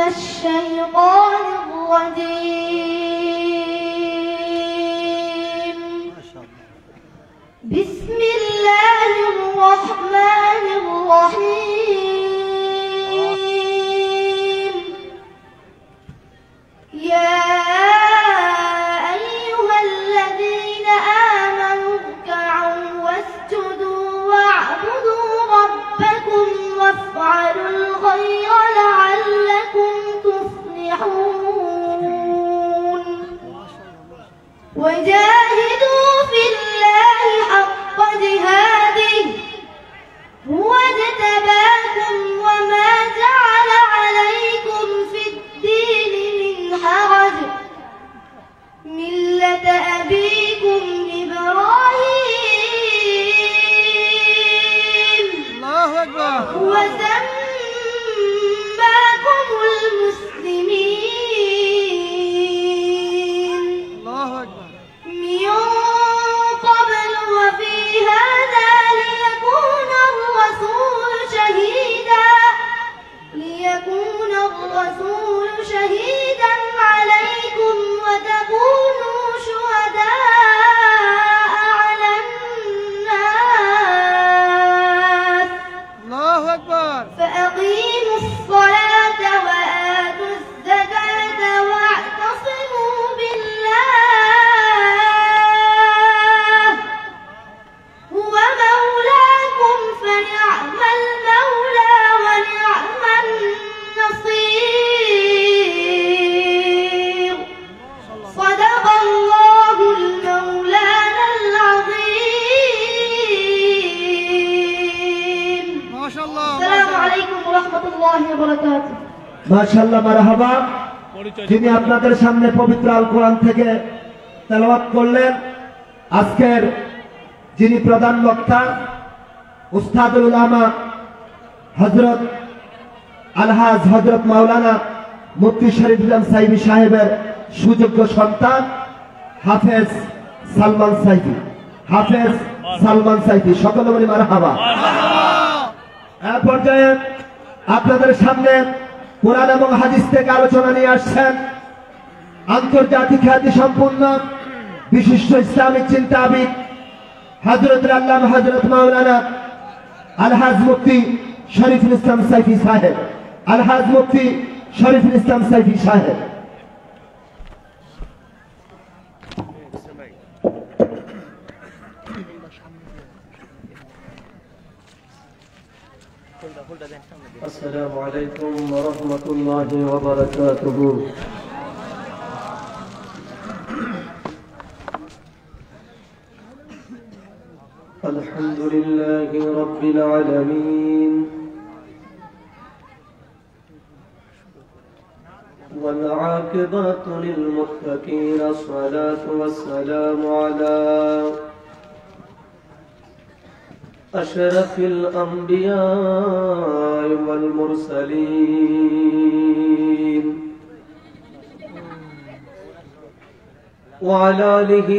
الشيطان الرجيم. بسم الله الرحمن الرحيم. يا أيها الذين آمنوا اركعوا واسجدوا واعبدوا ربكم وافعلوا الخير لعلكم تفلحون. وجاهدوا في الله حق جهاده هو اجتباكم وما جعل عليكم في الدين من حرج ملة أبيكم إبراهيم الله أكبر وسماكم المسلمين الله أكبر من قبل وفي هذا ليكون الرسول شهيدا عليكم وتكونوا شهداء على الناس. الله أكبر فأقيموا الصلاة وآتوا الزكاة واعتصموا بالله هو مولاكم فنعم المولى ونعم النصير. صدق الله المولانا العظيم. ما شاء الله السلام عليكم ورحمة الله وبركاته. মাশাআল্লাহ মারহাবা। যিনি আপনাদের সামনে পবিত্র আল কোরআন থেকে তেলাওয়াত করলেন, আজকের যিনি প্রধান বক্তা উস্তাদুল উলামা হযরত আলহাজ হযরত মাওলানা মুফতি শরীফ ইসলাম সাইফি সাহেবের সুযোগ্য সন্তান হাফেজ সালমান সাইফি। হাফেজ সালমান সাইফি, সকলে বলি মারহাবা। এই পর্যায়ে আপনাদের সামনে কোরআন এবং হাদিস থেকে আলোচনা নিয়ে আসছেন আন্তর্জাতিক খ্যাতি সম্পন্ন বিশিষ্ট ইসলামিক চিন্তাবিদ হযরত আল্লামা হযরত মাওলানা আলহাজ মুফতি শরীফুল ইসলাম সাইফি সাহেব। আলহাজ মুফতি শরীফুল ইসলাম সাইফি সাহেব। السلام عليكم ورحمة الله وبركاته. الحمد لله رب العالمين والعاقبة للمتقين. الصلاة والسلام على أشرف الأنبياء والمرسلين وعلى آله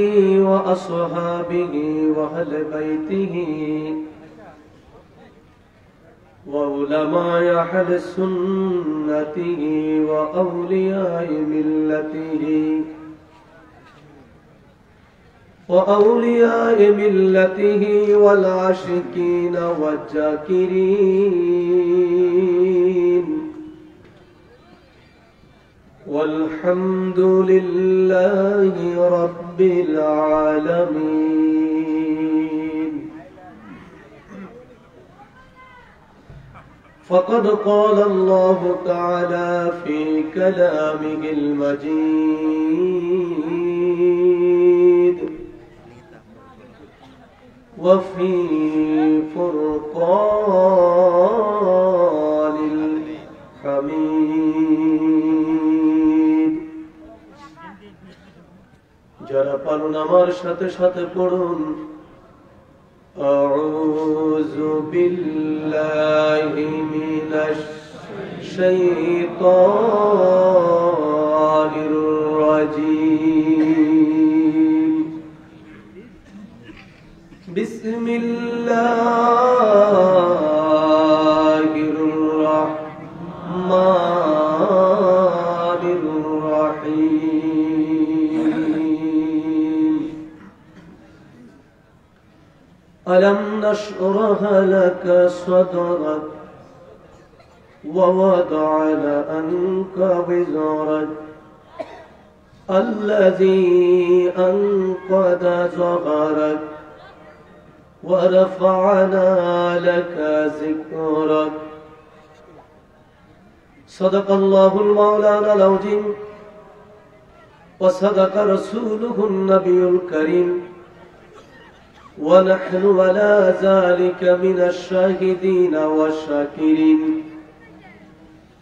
وأصحابه وأهل بيته وعلماء أهل سنته وأولياء ملته والعاشقين والذاكرين. والحمد لله رب العالمين. فقد قال الله تعالى في كلامه المجيد وفي فرقان الحميد. যারা পারুন আমার সাথে সাথে পড়ুন আউযু বিল্লাহি মিনাশ শাইতানির রাজীম। বিসমিল্লাহির রাহমানির ألم نشرح لك صدرك ووضعنا عنك وزرك الذي أنقض ظهرك ورفعنا لك ذكرك صدق الله المولانا العظيم وصدق رسوله النبي الكريم ونحن على ذلك من الشاهدين والشاكرين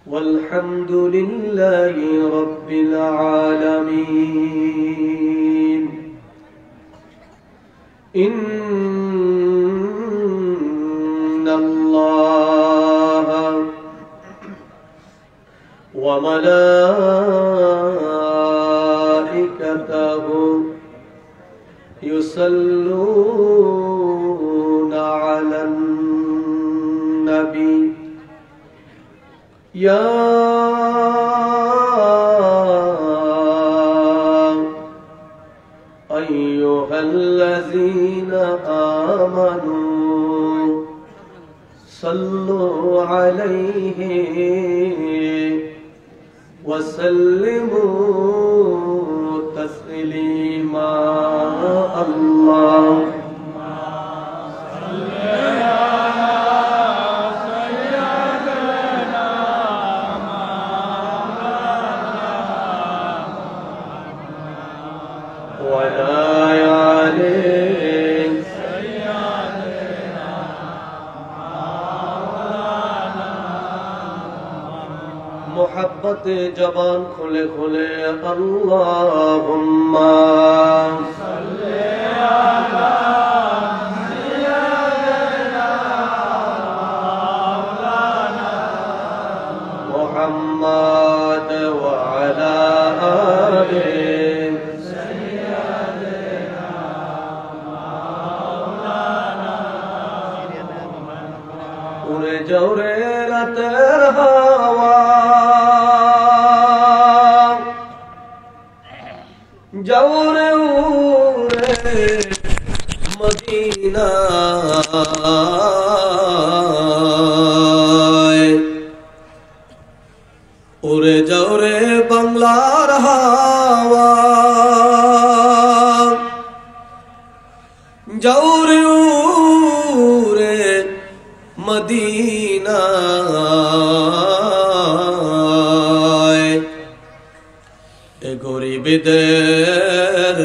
والحمد لله رب العالمين إن الله وملائكته يصلون على النبي يا أيها الذين آمنوا صلوا عليه وسلموا تسليما اللهم मोहब्बत जबान खुले खुले अल्लाहुम्मा सल्ले अला सय्यिदिना मौलाना मुहम्मद व अला आलिहि सय्यिदिना मौलाना उड़े जौरे रातेर हवा जौरे उड़े मदीना उड़े जौरे बंगलार हवा जौरे उड़े मदीना गरीबদের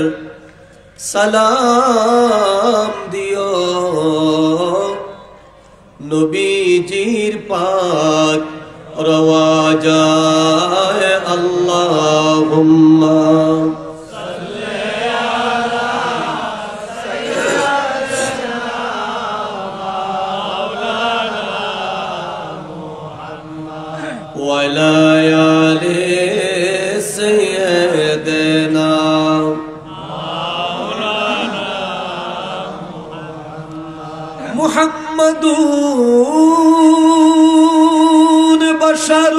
সালাম দিও নবীজির পাক রওয়াজায় আল্লাহুম্মা সাল্লি আলা সাইয়্যিদিনা মাওলানা মুহাম্মদ ওয়া আলা আলিহি سيدنا مولانا محمد بشر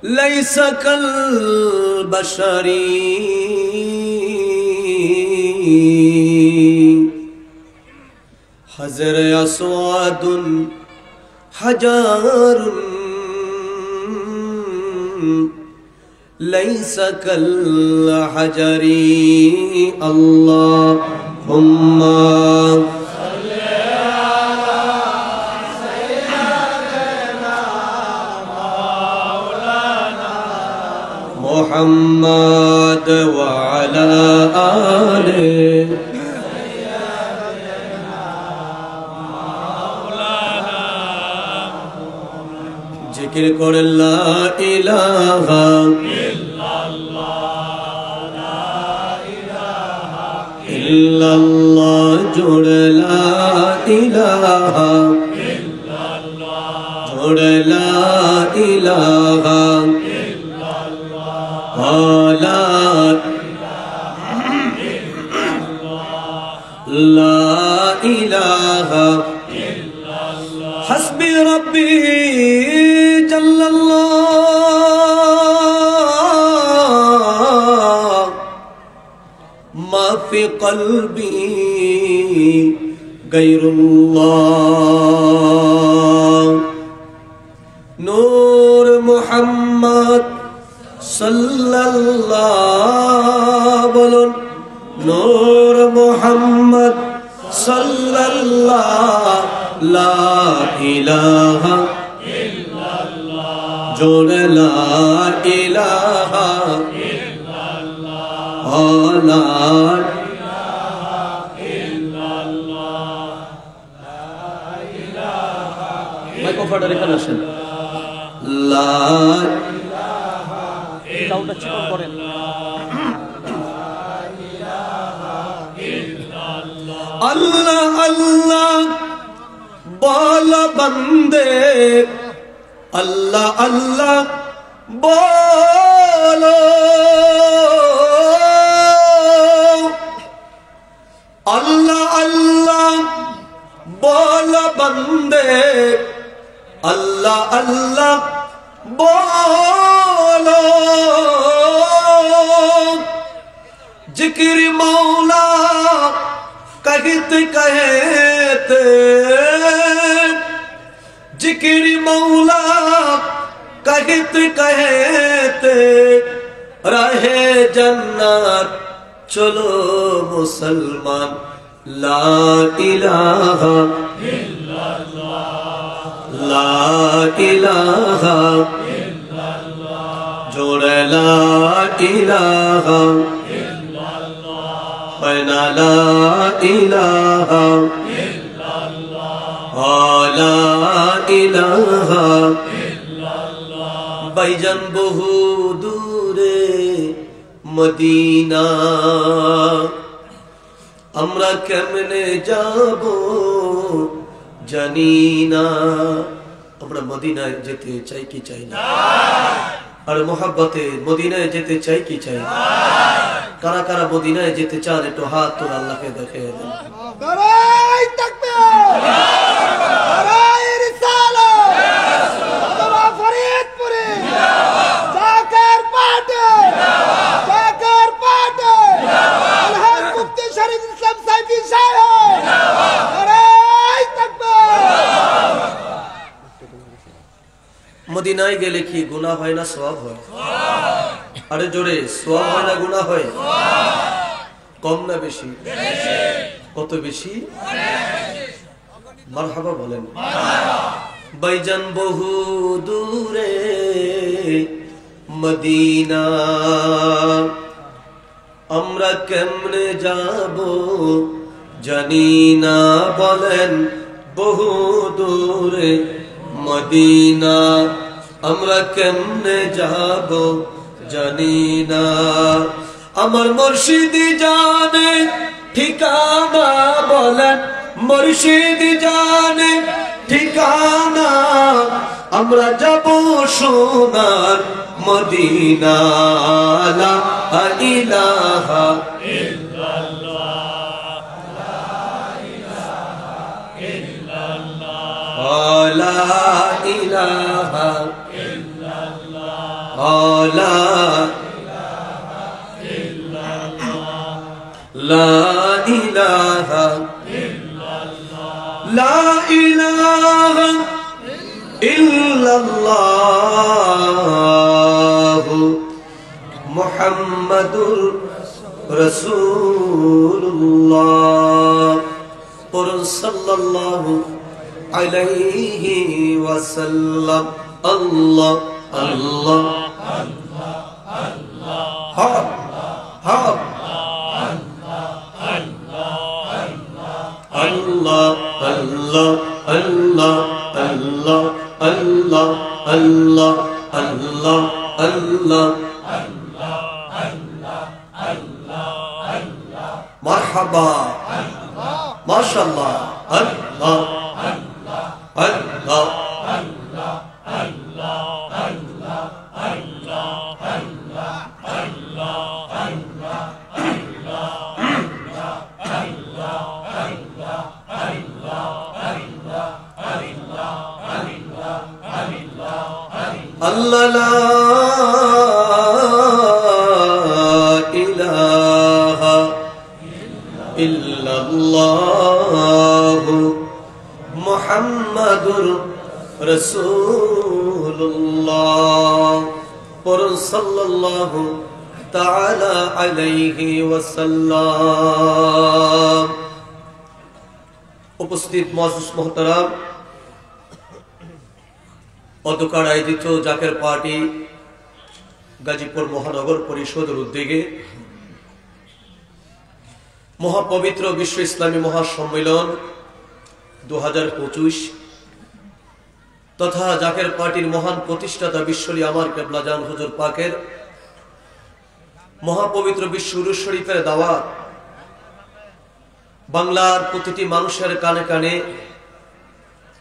ليس كالبشر حجر أسود حجر ليس كالحجر اللهم صل على سيدنا مولانا محمد وعلى آله जिक्र कर ला इलाहा इल्लल्लाह जोड़ ला इलाहा जोड़ ला इलाहा ला इलाहा हस्बी रब्बी जल्लल्लाह मा फी क़ल्बी গায়রুল্লাহ নূর মুহাম্মদ সাল্লাল্লাহ বলুন নূর মুহাম্মদ সাল্লাল্লাহ লা ইলাহা ইল্লাল্লাহ জোরে লা ইলাহা ইল্লাল্লাহ লা ইলাহা ইল্লাল্লাহ লা ইলাহা মাইক্রোফোনটা রেখে আসেন লা ইলাহা সাউন্ডটা চিকন করেন अल्लाह अल्लाह बोल बंदे अल्लाह अल्लाह बोलो अल्लाह अल्लाह बोल बंदे अल्लाह अल्लाह बोलो जिक्र मौला कहते कहते जिक्र मौला कहते कहते रहे जन्नत चलो मुसलमान ला इलाहा इल्लल्लाह ला इलाहा इल्लल्लाह जोड़े ला इलाहा ला इलाहा इल्लल्लाह ला इलाहा इल्लल्लाह भाईजान बहु दूरे मदीना আমরা কেমনে যাব জানি না আমরা মদিনায় যেতে চাই কি চাই না আর মোহাব্বতে মদিনায় যেতে চাই কি চাই না কারা কারা মদিনায় যেতে চান একটু হাত তোর আল্লাহকে দেখিয়ে দেন নারায়ে তাকবীর নারায়ে রিসালাত আমরা ফরিদপুরে জাকার পাটে আলহাজ মুফতি শরীফ ইসলাম সাইফি সাহেব নারায়ে তাকবীর মদিনায় গেলে কি গুনাহ হয় না সওয়াব হয় আরে জোরে সওয়াব হয় না গুনাহ হয় কম না বেশি কত বেশি মারহাবা বলেন ভাইজান বহু দূরে মদিনা আমরা কেমনে যাব জানি না বলেন বহু দূরে মদিনা আমরা কেমনে যাব জানি না আমার মুর্শিদি জানে ঠিকানা বলেন মুর্শিদি জানে ঠিকানা আমরা যাব সোনার মদিনা লা ইলাহা ইল্লাল্লাহ লা ইলাহা ইল্লাল্লাহ লা لا إله لا إله إلا الله محمد رسول الله صلى الله عليه وسلم الله الله الله الله Allah, Allah, Allah, Allah, Allah, Allah, Allah, Allah, Marhaba, Mashallah, Allah, Allah, Allah la ilaha illallah রাসূলুল্লাহ পড়ুন সাল্লাল্লাহু তাআলা আলাইহি ওয়াসাল্লাম। উপস্থিত মুআজ্জিজ মুহতারাম, অধ্যকার আয়োজিত জাকের পার্টি গাজীপুর মহানগর পরিষদের উদ্যোগে মহাপবিত্র বিশ্ব ইসলামী মহাসম্মেলন 2025 তথা জাকের পার্টির মহান প্রতিষ্ঠাতা বিশ্বলি আমার কেবলাজান হুজুর পাকের মহাপবিত্র বিশ্ব উরুস শরীফের দাওয়াত বাংলার প্রতিটি মানুষের কানে কানে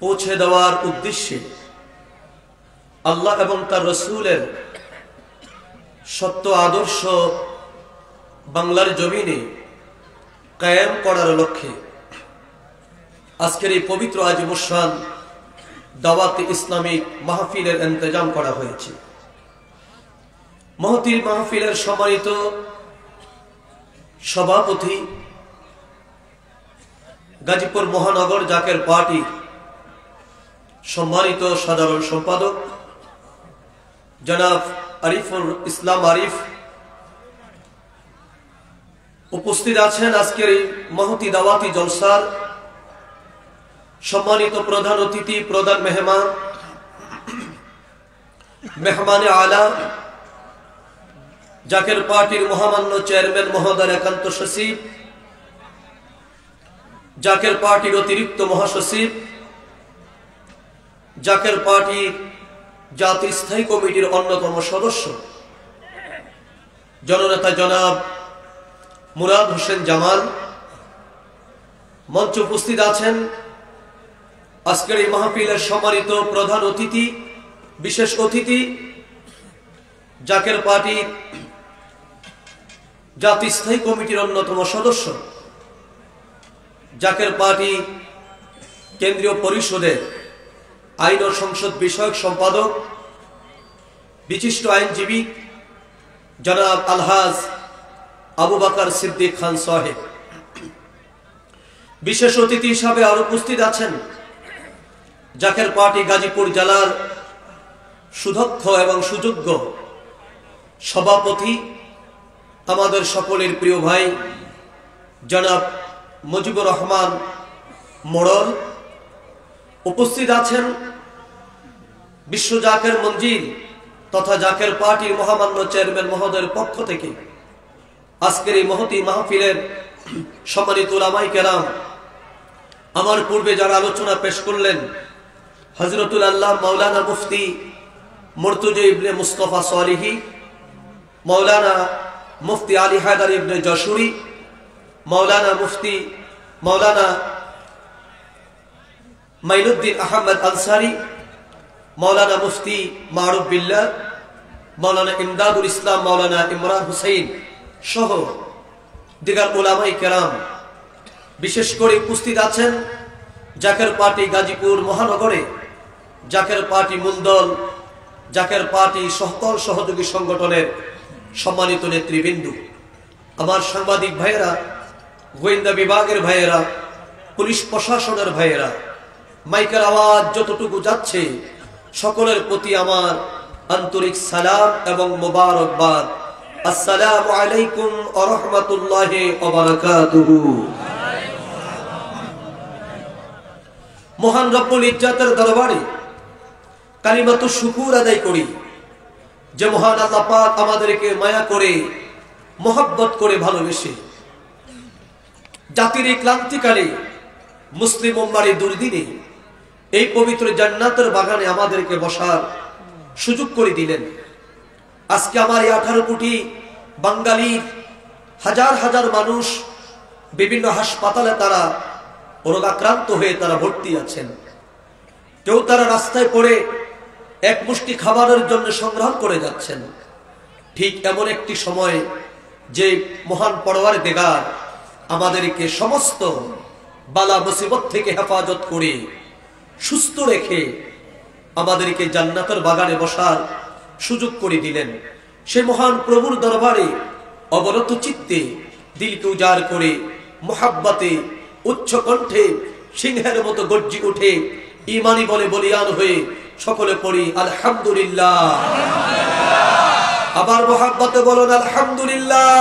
পৌঁছে দেওয়ার উদ্দেশ্যে আল্লাহ এবং তার রসুলের সত্য আদর্শ বাংলার জমিনে কায়েম করার লক্ষ্যে আজকের এই পবিত্র আজিমুসান দাওয়াতে ইসলামিক মাহফিলের ইন্তজাম করা হয়েছে। মহতির মাহফিলের সম্মানিত সভাপতি গাজীপুর মহানগর জাকের পার্টি সম্মানিত সাধারণ সম্পাদক জনাব আরিফুল ইসলাম আরিফ, উপস্থিত আছেন আজকের এই মহতি দাওয়াতি জলসার সম্মানিত প্রধান অতিথি, প্রধান মেহমান, মেহমানে আলা, জাকের পার্টির মহামান্য চেয়ারম্যান মহোদয় একান্ত সচিব, জাকের পার্টির অতিরিক্ত মহাসচিব, জাকের পার্টির জাতীয় স্থায়ী কমিটির অন্যতম সদস্য জননেতা জনাব মুরাদ হোসেন জামাল, মঞ্চে উপস্থিত আছেন আজকের এই মাহফিলের সম্মানিত প্রধান অতিথি, বিশেষ অতিথি, জাকের পার্টির জাতীয় স্থায়ী কমিটির অন্যতম সদস্য, জাকের পার্টি কেন্দ্রীয় পরিষদের আইন ও সংসদ বিষয়ক সম্পাদক, বিশিষ্ট আইনজীবী জনাব আলহাজ আবু বকর সিদ্দিক খান সাহেব। বিশেষ অতিথি হিসাবে আরো উপস্থিত আছেন জাকের পার্টি গাজীপুর জেলার সুদক্ষ এবং সুযোগ্য সভাপতি, আমাদের সকলের প্রিয় ভাই জনাব মুজিবুর রহমান মোড়ল। উপস্থিত আছেন বিশ্ব জাকের মঞ্জিল তথা জাকের পার্টির মহামান্য চেয়ারম্যান মহোদয়ের পক্ষ থেকে আজকের এই মহতি মাহফিলের সম্মানিত উলামায়ে কেরাম, আমার পূর্বে যারা আলোচনা পেশ করলেন হযরতুল আল্লাহ মাওলানা মুফতি মুর্তজা ইবনে মুস্তাফা সালিহি, মাওলানা মুফতি আলী হায়দার ইবনে যশোরী, মাওলানা মুফতি মাওলানা মাইনুদ্দিন আহমদ আনসারী, মাওলানা মুফতি মারুফ বিল্লাহ, মাওলানা ইমদাদুল ইসলাম, মাওলানা ইমরান হুসাইন সহ দিগার উলামায়ে কেরাম। বিশেষ করে উপস্থিত আছেন জাকের পার্টি গাজীপুর মহানগরে জাকের পার্টি মূলদল, জাকের পার্টি সকল সহযোগী সংগঠনের সম্মানিত নেতৃবৃন্দ, আমার সাংবাদিক ভাইয়েরা, গোয়েন্দা বিভাগের ভাইয়েরা, পুলিশ প্রশাসনের ভাইয়েরা, মাইকের আওয়াজ যতটুকু যাচ্ছে সকলের প্রতি আমার আন্তরিক সালাম এবং মোবারকবাদ। আসসালামু আলাইকুম ওয়া রাহমাতুল্লাহি ওয়া বারাকাতুহু। মহান রব্বুল ইজ্জতের দরবারে কালিমাতুশ শুকুর আদায় করি যে মহান আল্লাহ পাক আমাদেরকে মায়া করে, মহব্বত করে, ভালোবেসে জাতির এই ক্লান্তিকালে, মুসলিম উম্মার দুর্দিনে এই পবিত্র জান্নাতের বাগানে আমাদেরকে বসার সুযোগ করে দিলেন। আজকে আমার এই 18 কোটি বাঙালির হাজার হাজার মানুষ বিভিন্ন হাসপাতালে তারা রোগাক্রান্ত হয়ে তারা ভর্তি আছেন। কেউ তারা রাস্তায় পড়ে এক মুষ্টি খাবারের জন্য সংগ্রাম করে যাচ্ছেন। ঠিক এমন একটি সময় যে মহান পরওয়ারদিগার আমাদেরকে সমস্ত বালা মুসিবত থেকে হেফাজত করে সুস্থ রেখে আমাদেরকে জান্নাতের বাগানে বসার সুযোগ করে দিলেন। সে মহান প্রভুর দরবারে অবনত চিত্তে দিলকে উজাড় করে মুহাব্বতে উচ্চ কণ্ঠে সিংহের মতো গর্জি উঠে ইমানি বলে বলিয়ান হয়ে সকলে পড়ি আলহামদুলিল্লাহ। আবার মুহাব্বতে বলুন আলহামদুলিল্লাহ।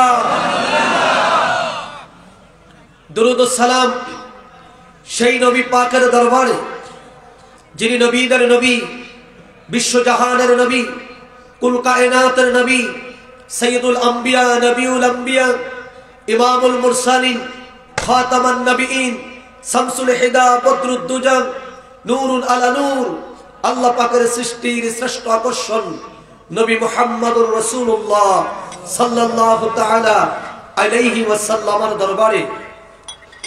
দুরূদ ও সালাম সেই নবী পাকের দরবারে যিনি নবীদের নবী, বিশ্বজাহানের নবী, কুল কায়নাতের নবী, সৈয়দুল আম্বিয়া, নবিউল আম্বিয়া, ইমামুল মুরসালিন, খাতামান নবিয়িন, শামসুল হুদা, বদরুদ্দুজা, নূরুল আলা নূর, আল্লাহ পাকের সৃষ্টির শ্রেষ্ঠ আকর্ষণ নবী মুহাম্মদুর রাসূলুল্লাহ সাল্লাল্লাহু তাআলা আলাইহি ওয়াসাল্লামের দরবারে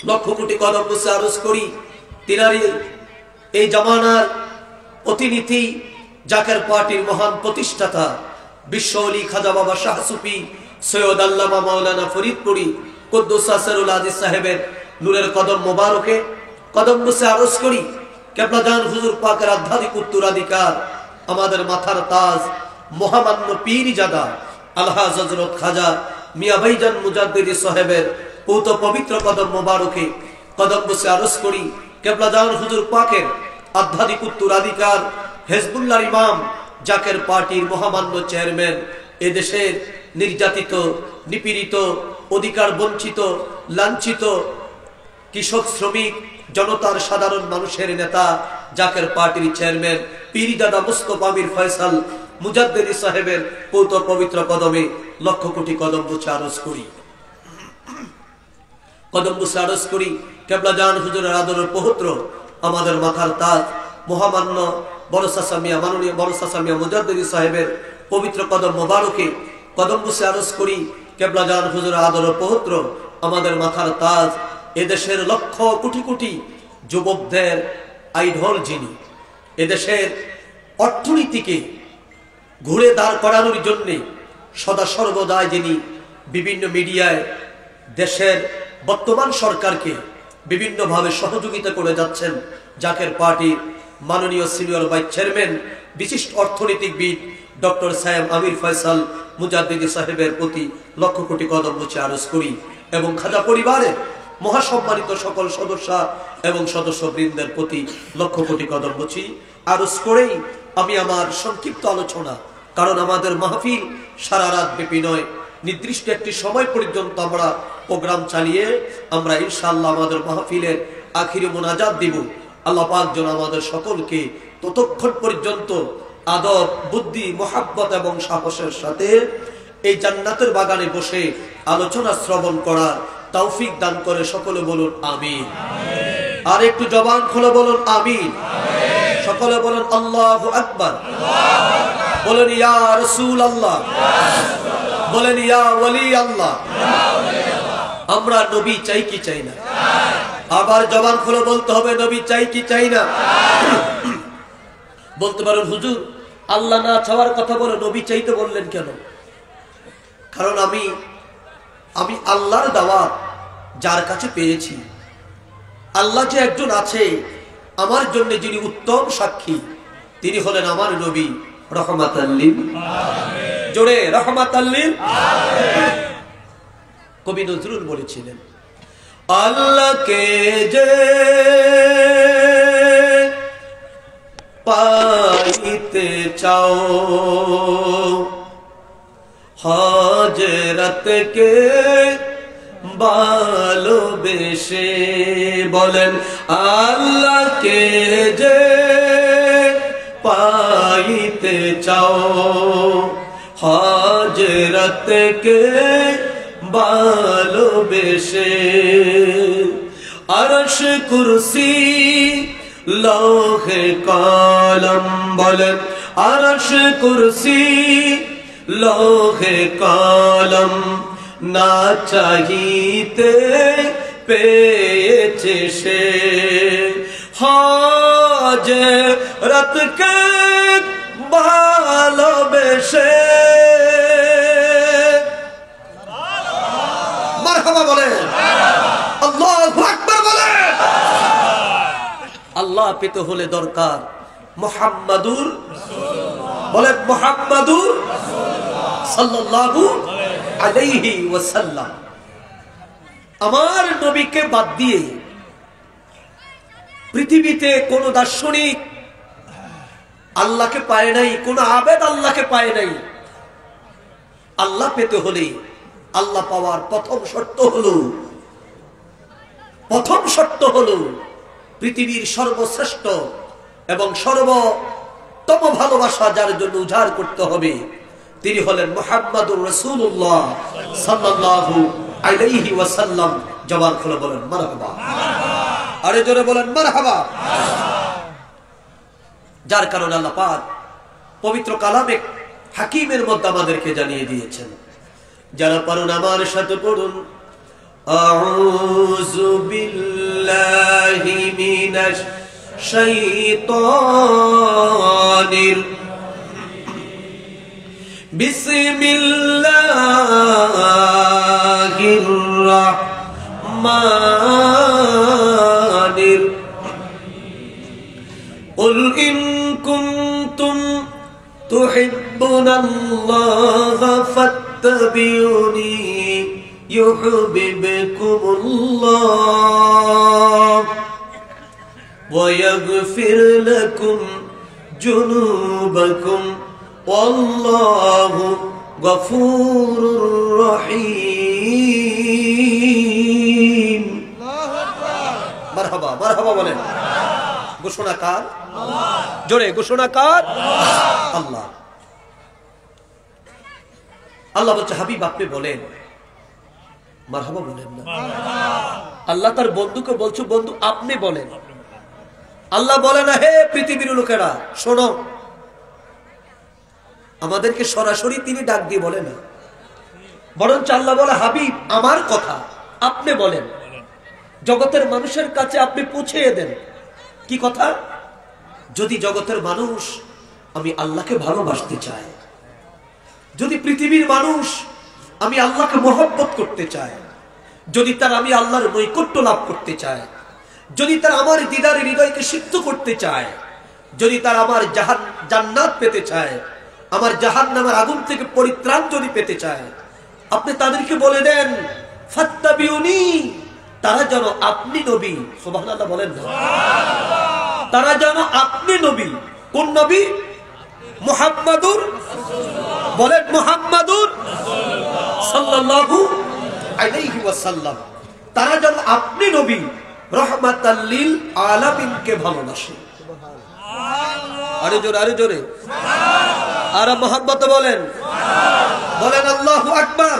লক্ষ কোটি কদম বুঝে আরজ করি, তিনারই এই জামানার প্রতিনিধি, জাকের পার্টির মহান প্রতিষ্ঠাতা বিশ্ব ওলি খাজা বাবা শাহ সুফি সৈয়দ আল্লামা মাওলানা ফরিদপুরি কুদ্দুস আসরুল আজিজ সাহেবের নূরের কদম মোবারকে কদম বুঝে আরজ করি। কেবলা জান হুজুর পাকের আধ্যাত্মিক উত্তরাধিকার, আমাদের মাথার তাজ, মহামান্য পীরজাদা আলহাজ হযরত খাজা মিয়া ভাইজান মুজাদ্দিদি সাহেবের পৌত পবিত্র কদম মোবারকে কদম বসে আরজ করি। কেবলা জান হুজুর পাকের আধ্যাত্মিক উত্তরাধিকার হিজবুল্লাহর ইমাম, জাকের পার্টির মহামান্য চেয়ারম্যান, এদেশের নির্যাতিত, নিপীড়িত, অধিকার বঞ্চিত, লাঞ্ছিত কৃষক, শ্রমিক, জনতার সাধারণ মানুষের নেতা, জাকের পার্টির চেয়ারম্যান পীরজাদা মুস্তফা আমির ফয়সাল মুজাদ্দিদি সাহেবের পৌত পবিত্র কদমে লক্ষ কোটি কদম বুঝে আরজ করি। কদম বুঝে আরজ করি কেবলা জান হুজুরের আদরের পৌত্র, আমাদের মাথার তাজ, মহামান্য বড় চাচা মিয়া, মাননীয় বড় চাচা মিয়া মুজাদ্দিদি সাহেবের পবিত্র কদম মোবারকে কদম বুঝে আরজ করি। কেবলা জান হুজুরের আদরের পৌত্র, আমাদের মাথার তাজ, এদেশের লক্ষ কোটি কোটি যুবকদের আইডল যিনি, এদেশের অর্থনীতিকে ঘুরে দাঁড় করানোর জন্য সদা সর্বদাই যিনি বিভিন্ন মিডিয়ায় দেশের বর্তমান সরকারকে বিভিন্নভাবে সহযোগিতা করে যাচ্ছেন, জাকের পার্টির মাননীয় সিনিয়র ভাইস চেয়ারম্যান, বিশিষ্ট অর্থনীতিবিদ ডক্টর সায়েম আমির ফয়সাল মুজাদ্দিদি সাহেবের প্রতি লক্ষ কোটি কদম বুঝে আরজ করি। এবং খাজা পরিবারের মহাসম্মানিত সকল সদস্য এবং সদস্যবৃন্দের প্রতি লক্ষ কোটি কদম বুঝি আরজ করেই আমি আমার সংক্ষিপ্ত আলোচনা, কারণ আমাদের মাহফিল সারা রাত ব্যাপী নয়, নির্দিষ্ট একটি সময় পর্যন্ত আমরা প্রোগ্রাম চালিয়ে আমরা ইনশাআল্লাহ আমাদের মাহফিলের আখিরি মোনাজাত দিব। আল্লাহ পাক যেন আমাদের সকলকে ততক্ষণ পর্যন্ত আদব, বুদ্ধি, মুহাব্বত এবং সাহসের সাথে এই জান্নাতের বাগানে বসে আলোচনা শ্রবণ করার তৌফিক দান করে। সকলে বলুন আমিন। আর একটু জবান খুলে বলুন আমিন। সকলে বলুন আল্লাহু আকবার। বলেন ইয়া রাসূলুল্লাহ, বলেন ইয়া ওয়ালি আল্লাহ। আমরা নবী চাই কি চাই না? আবার জবান খুলে বলতে হবে নবী চাই কি চাই না? বলতে পারেন হুজুর আল্লাহ না চাওয়ার কথা বলে নবী চাইতে বললেন কেন? কারণ আমি আল্লাহর দাওয়াত যার কাছে পেয়েছি, আল্লাহ যে একজন আছে আমার জন্য যিনি উত্তম সাক্ষী, তিনি হলেন আমার নবী রহমাতাল লিল আলামিন। জোরে রহমাতাল লিল আলামিন। কবি নজরুল বলেছিলেন, আল্লাহকে যে পাইতে চাও হাজরতকে ভালোবেসে, বলেন আল্লাহকে যে পাইতে চাও হাজরতকে ভালোবেসে, আরশ কুরসি লৌহে কলম, বলেন আরশ কুরসি লৌহে কলম না চাহিতে পেয়েছে সে হাজরতকে ভালোবেসে। মারহাবা বলেন, আল্লাহু আকবার বলেন। আল্লাহ পেতে হলে দরকার মুহাম্মাদুর রাসূলুল্লাহ, বলেন মুহাম্মাদুর রাসূলুল্লাহ সাল্লাল্লাহু আলাইহি ওয়াসাল্লাম। আমার নবীকে বাদ দিয়ে পৃথিবীতে কোন দার্শনিক আল্লাহকে পায় নাই, কোন আবেদ আল্লাহকে পায় নাই। আল্লাহ পেতে হলে আল্লাহ পাওয়ার প্রথম শর্ত হলো পৃথিবীর সর্বশ্রেষ্ঠ এবং সর্বোত্তম ভালোবাসা যার জন্য উজাড় করতে হবে তিনি হলেন মুহাম্মাদুর রাসূলুল্লাহ সাল্লাল্লাহু আলাইহি ওয়াসাল্লাম। জবান খুলে বলেন মারহাবা, আরে জোরে বলেন মারহাবা। যার কারণে আল্লাহ পাক পবিত্র কালামে হাকিমের মধ্যে আমাদেরকে জানিয়ে দিয়েছেন। যারা পারুন আমার সাথে পড়ুন, আউযু বিল্লাহি মিনাশ শাইতানির বিসমিল্লাহির রাহমানির কুল ইন কুনতুম তুহিব্বুনাল্লাহা ফাত্তাবিউনি ইউহিব্বুকুমুল্লাহ ওয়া ইয়াগফির লাকুম যুনুবাকুম ওয়াল্লাহু গফুরুর রহিম। মারহাবা, মারহাবা বলেন। ঘোষণা কার? আল্লাহ। জোরে ঘোষণা কার? আল্লাহ। আল্লাহ বলছে হাবিব আপনি বলেন, মারহাবা বলেন না। আল্লাহ তার বন্ধুকে বলছো বন্ধু আপনি বলেন। আল্লাহ বলে না হে পৃথিবীর লোকেরা শোনো। আমাদেরকে সরাসরি তিনি ডাক দিয়ে বলে না, বরঞ্চ আল্লাহ বলে হাবিব আমার কথা আপনি বলেন, জগতের মানুষের কাছে আপনি পৌঁছে দেন। কি কথা? যদি জগতের মানুষ আমি আল্লাহকে ভালোবাসতে চায়, যদি পৃথিবীর মানুষ আমি আল্লাহকে মহব্বত করতে চায়, যদি তার আমি আল্লাহর নৈকট্য লাভ করতে চায়, যদি তার আমার দিদারে হৃদয়কে সিদ্ধ করতে চায়, যদি তার আমার জান্নাত পেতে চায়, আমার জাহান্নামের আগুন থেকে পরিত্রাণ যদি পেতে চায়, আপনি তাদেরকে বলে দেন ফাত্তাবিউনি, তারা যেন আপনি নবী। সুবহানাল্লাহ বলেন না, তারা যেন আপনি নবী। কোন নবী? মুহাম্মাদুর, বলেন মুহাম্মাদুর সাল্লাল্লাহু আলাইহি ওয়াসাল্লাম। তারা যেন আপনি নবী রাহমাতাল লিল আলামিনকে ভালোবাসে। আরে জোরে, আরে জোরে, আর মুহাম্মদ বলেন, বলেন আল্লাহু আকবার।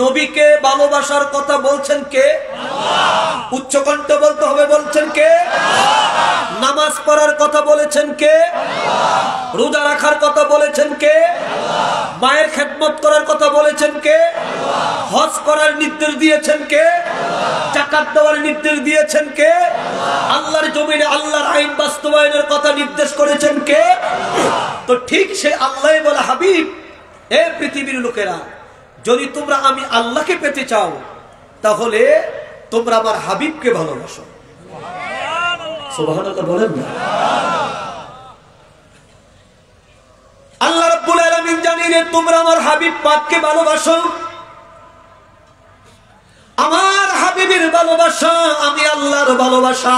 নবীকে ভালোবাসার কথা বলছেন কে? আল্লাহ। উচ্চকণ্ঠে বলতে হবে, বলছেন কে? আল্লাহ। নামাজ পড়ার কথা বলেছেন কে? আল্লাহ। রোজা রাখার কথা বলেছেন কে? আল্লাহ। মায়ের খেদমত করার কথা বলেছেন কে? আল্লাহ। হজ করার নির্দেশ দিয়েছেন কে? আল্লাহ। যাকাত দেওয়ার নির্দেশ দিয়েছেন কে? আল্লাহ। আল্লাহর জমিনে আল্লাহর আইন বাস্তবায়নের কথা নির্দেশ করেছেন কে? আল্লাহ। তো ঠিক সে আল্লাহই বলে হাবিব এ পৃথিবীর লোকেরা, যদি তোমরা আমি আল্লাহকে পেতে চাও তাহলে তোমরা আমার হাবিবকে ভালোবাসো। সুবহানাল্লাহ বলেন না। আল্লাহ রাব্বুল আলামিন জানিয়ে তোমরা আমার হাবিব পাককে ভালোবাসো। আমার হাবিবের ভালোবাসা আমি আল্লাহর ভালোবাসা,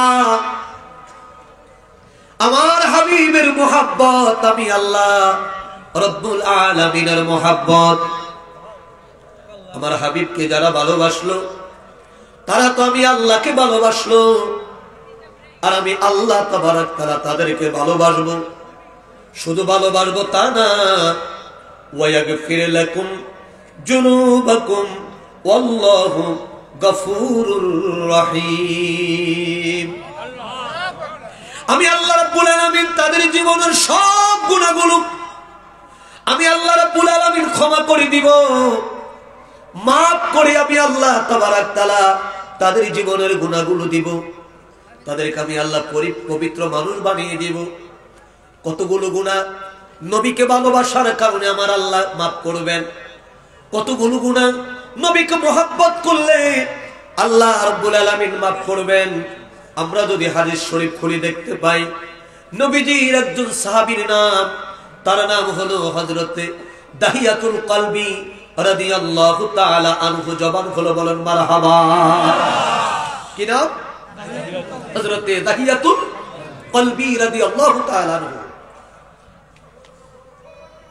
আমার হাবিবের মুহাব্বত আমি আল্লাহ রব্বুল আলামিনের মুহাব্বত। আমার হাবিবকে যারা ভালোবাসলো তারা তো আমি আল্লাহকে ভালোবাসলো, আর আমি আল্লাহ তাবারক তাআলা তাদেরকে ভালোবাসবো। শুধু ভালোবাসবো তা না, ওয়ায়াগফির লাকুম যুনুবাকুম ওয়াল্লাহু গফুরুর রহিম। আমি আল্লাহ রাব্বুল আলামিন তাদের জীবনের সব গুনাহগুলো আমি আল্লাহ রাব্বুল আলামিন ক্ষমা করে দিব, মাফ করে আমি আল্লাহ তাবারক তাআলা তাদের জীবনের গুনাহগুলো দিব। তাদেরকে আমি আল্লাহ পবিত্র মানুষ বানিয়ে দিব। কতগুলো গুনাহ নবীকে ভালোবাসার কারণে আমার আল্লাহ মাফ করবেন, কতগুলো গুনাহ নবীকে মহব্বত করলে আল্লাহ রাব্বুল আলামিন মাফ করবেন। আমরা যদি হাদিস শরীফ খুলে দেখতে পাই, নবীজির একজন সাহাবীর নাম, তার নাম হলো হযরতে দাহিয়াতুল কলবি রাদিয়াল্লাহু তাআলা আনহু। জবান খুলে বলেন মারহাবা। কি নাম? হযরতে দাহিয়াতুল কলবি রাদিয়াল্লাহু তাআলা আনহু।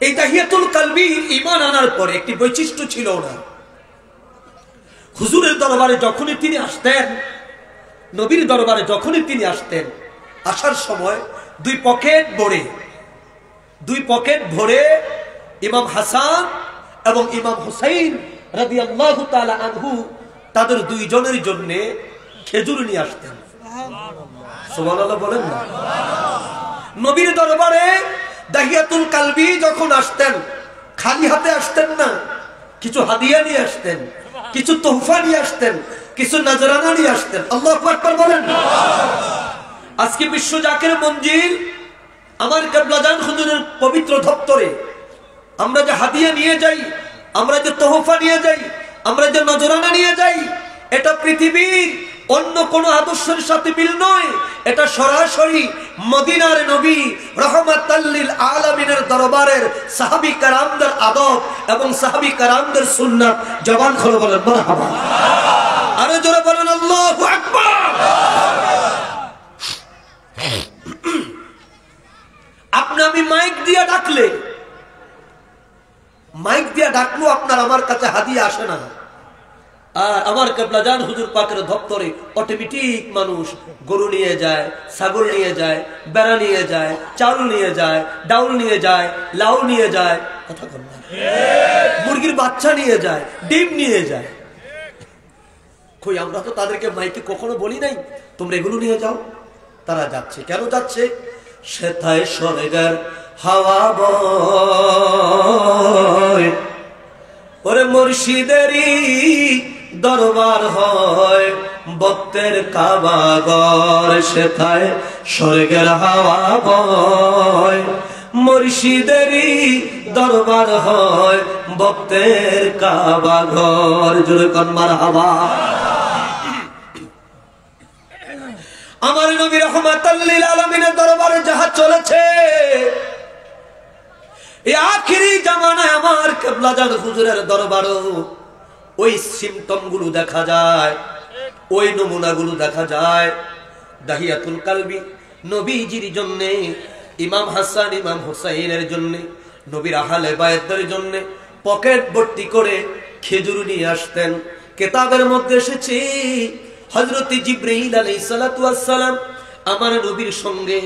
এই দাহিয়াতুল কলবির ঈমান আনার পরে একটি বৈশিষ্ট্য ছিল ওনার। হুজুরের দরবারে যখনই তিনি আসতেন, নবীর দরবারে যখনই তিনি আসতেন, আসার সময় দুই পকেট ভরে ইমাম হাসান এবং ইমাম হুসাইন রাদিয়াল্লাহু তাআলা আনহু তাদের দুইজনের জন্য খেজুর নিয়ে আসতেন। সুবহানাল্লাহ বলেন না? নবীর দরবারে দাহিয়াতুল কলবি যখন আসতেন, খালি হাতে আসতেন না, কিছু হাদিয়া নিয়ে আসতেন, কিছু তোহফা নিয়ে আসতেন, কিছু নজরানা নিয়ে আসতেন। আল্লাহু আকবার বলেন। আজকে বিশ্ব জাকের মঞ্জিল আমার কিবলাজান হুজুরের পবিত্র দপ্তরে আমরা যে হাদিয়া নিয়ে যাই, আমরা যে তোহফা নিয়ে যাই, আমরা যে নজরানা নিয়ে যাই, এটা পৃথিবীর অন্য কোন আদর্শের সাথে মিল নয়। এটা সরাসরি মদিনার নবী রাহমাতাল লিল আলামিনের দরবারের সাহাবী کرامদের আদব এবং সাহাবী کرامদের সুন্নাত। জবান খুলে বলেন মারহাবা। আরো জোরে বলেন আল্লাহু আকবার। আপনি আমি মাইক দিয়ে ডাকলো আপনার আমার কাছে হাদিয়া আসে না। আর আমার কিবলাজান হুজুর পাকের দপ্তরে অটোমেটিক মানুষ গরু নিয়ে যায়, ছাগল নিয়ে যায়, বেড়া নিয়ে যায়, চাউল নিয়ে যায়, ডাউল নিয়ে যায়, লাউ নিয়ে যায়, কথা বল না, মুরগির বাচ্চা নিয়ে যায়, ডিম নিয়ে যায়। কই আমরা তো তাদেরকে মাইকে কখনো বলি নাই তোমরা এগুলো নিয়ে যাও। তারা যাচ্ছে। কেন যাচ্ছে? সেথায় স্বর্গের হাওয়া বয়, ওরে মুর্শিদেরই দরবার হয়, ভক্তের কাবাগর, সেথায় স্বর্গের হাওয়া বয়, মুর্শিদেরই দরবার হয়, ভক্তের কাবাগর। জোরে কোন মারহাবা। আমার নবী রাহমাতাল লিল আলামিনের দরবারে যাহা চলেছে, এই আখিরি জামানায় আমার কিবলাজান হুজুরের দরবারও ওই সিম্পটম গুলো দেখা যায়, ওই নমুনাগুলো দেখা যায়। দাহিয়াতুল কলবি নবীজির জন্য, ইমাম হাসান ইমাম হুসাইনের জন্য, নবীর আহলে বায়তের জন্য পকেট ভর্তি করে খেজুর নিয়ে আসতেন। কিতাবের মধ্যে এসেছে হযরত জিবরাইল আলাইহিস সালাতু ওয়াস সালাম আমার নবীর সঙ্গে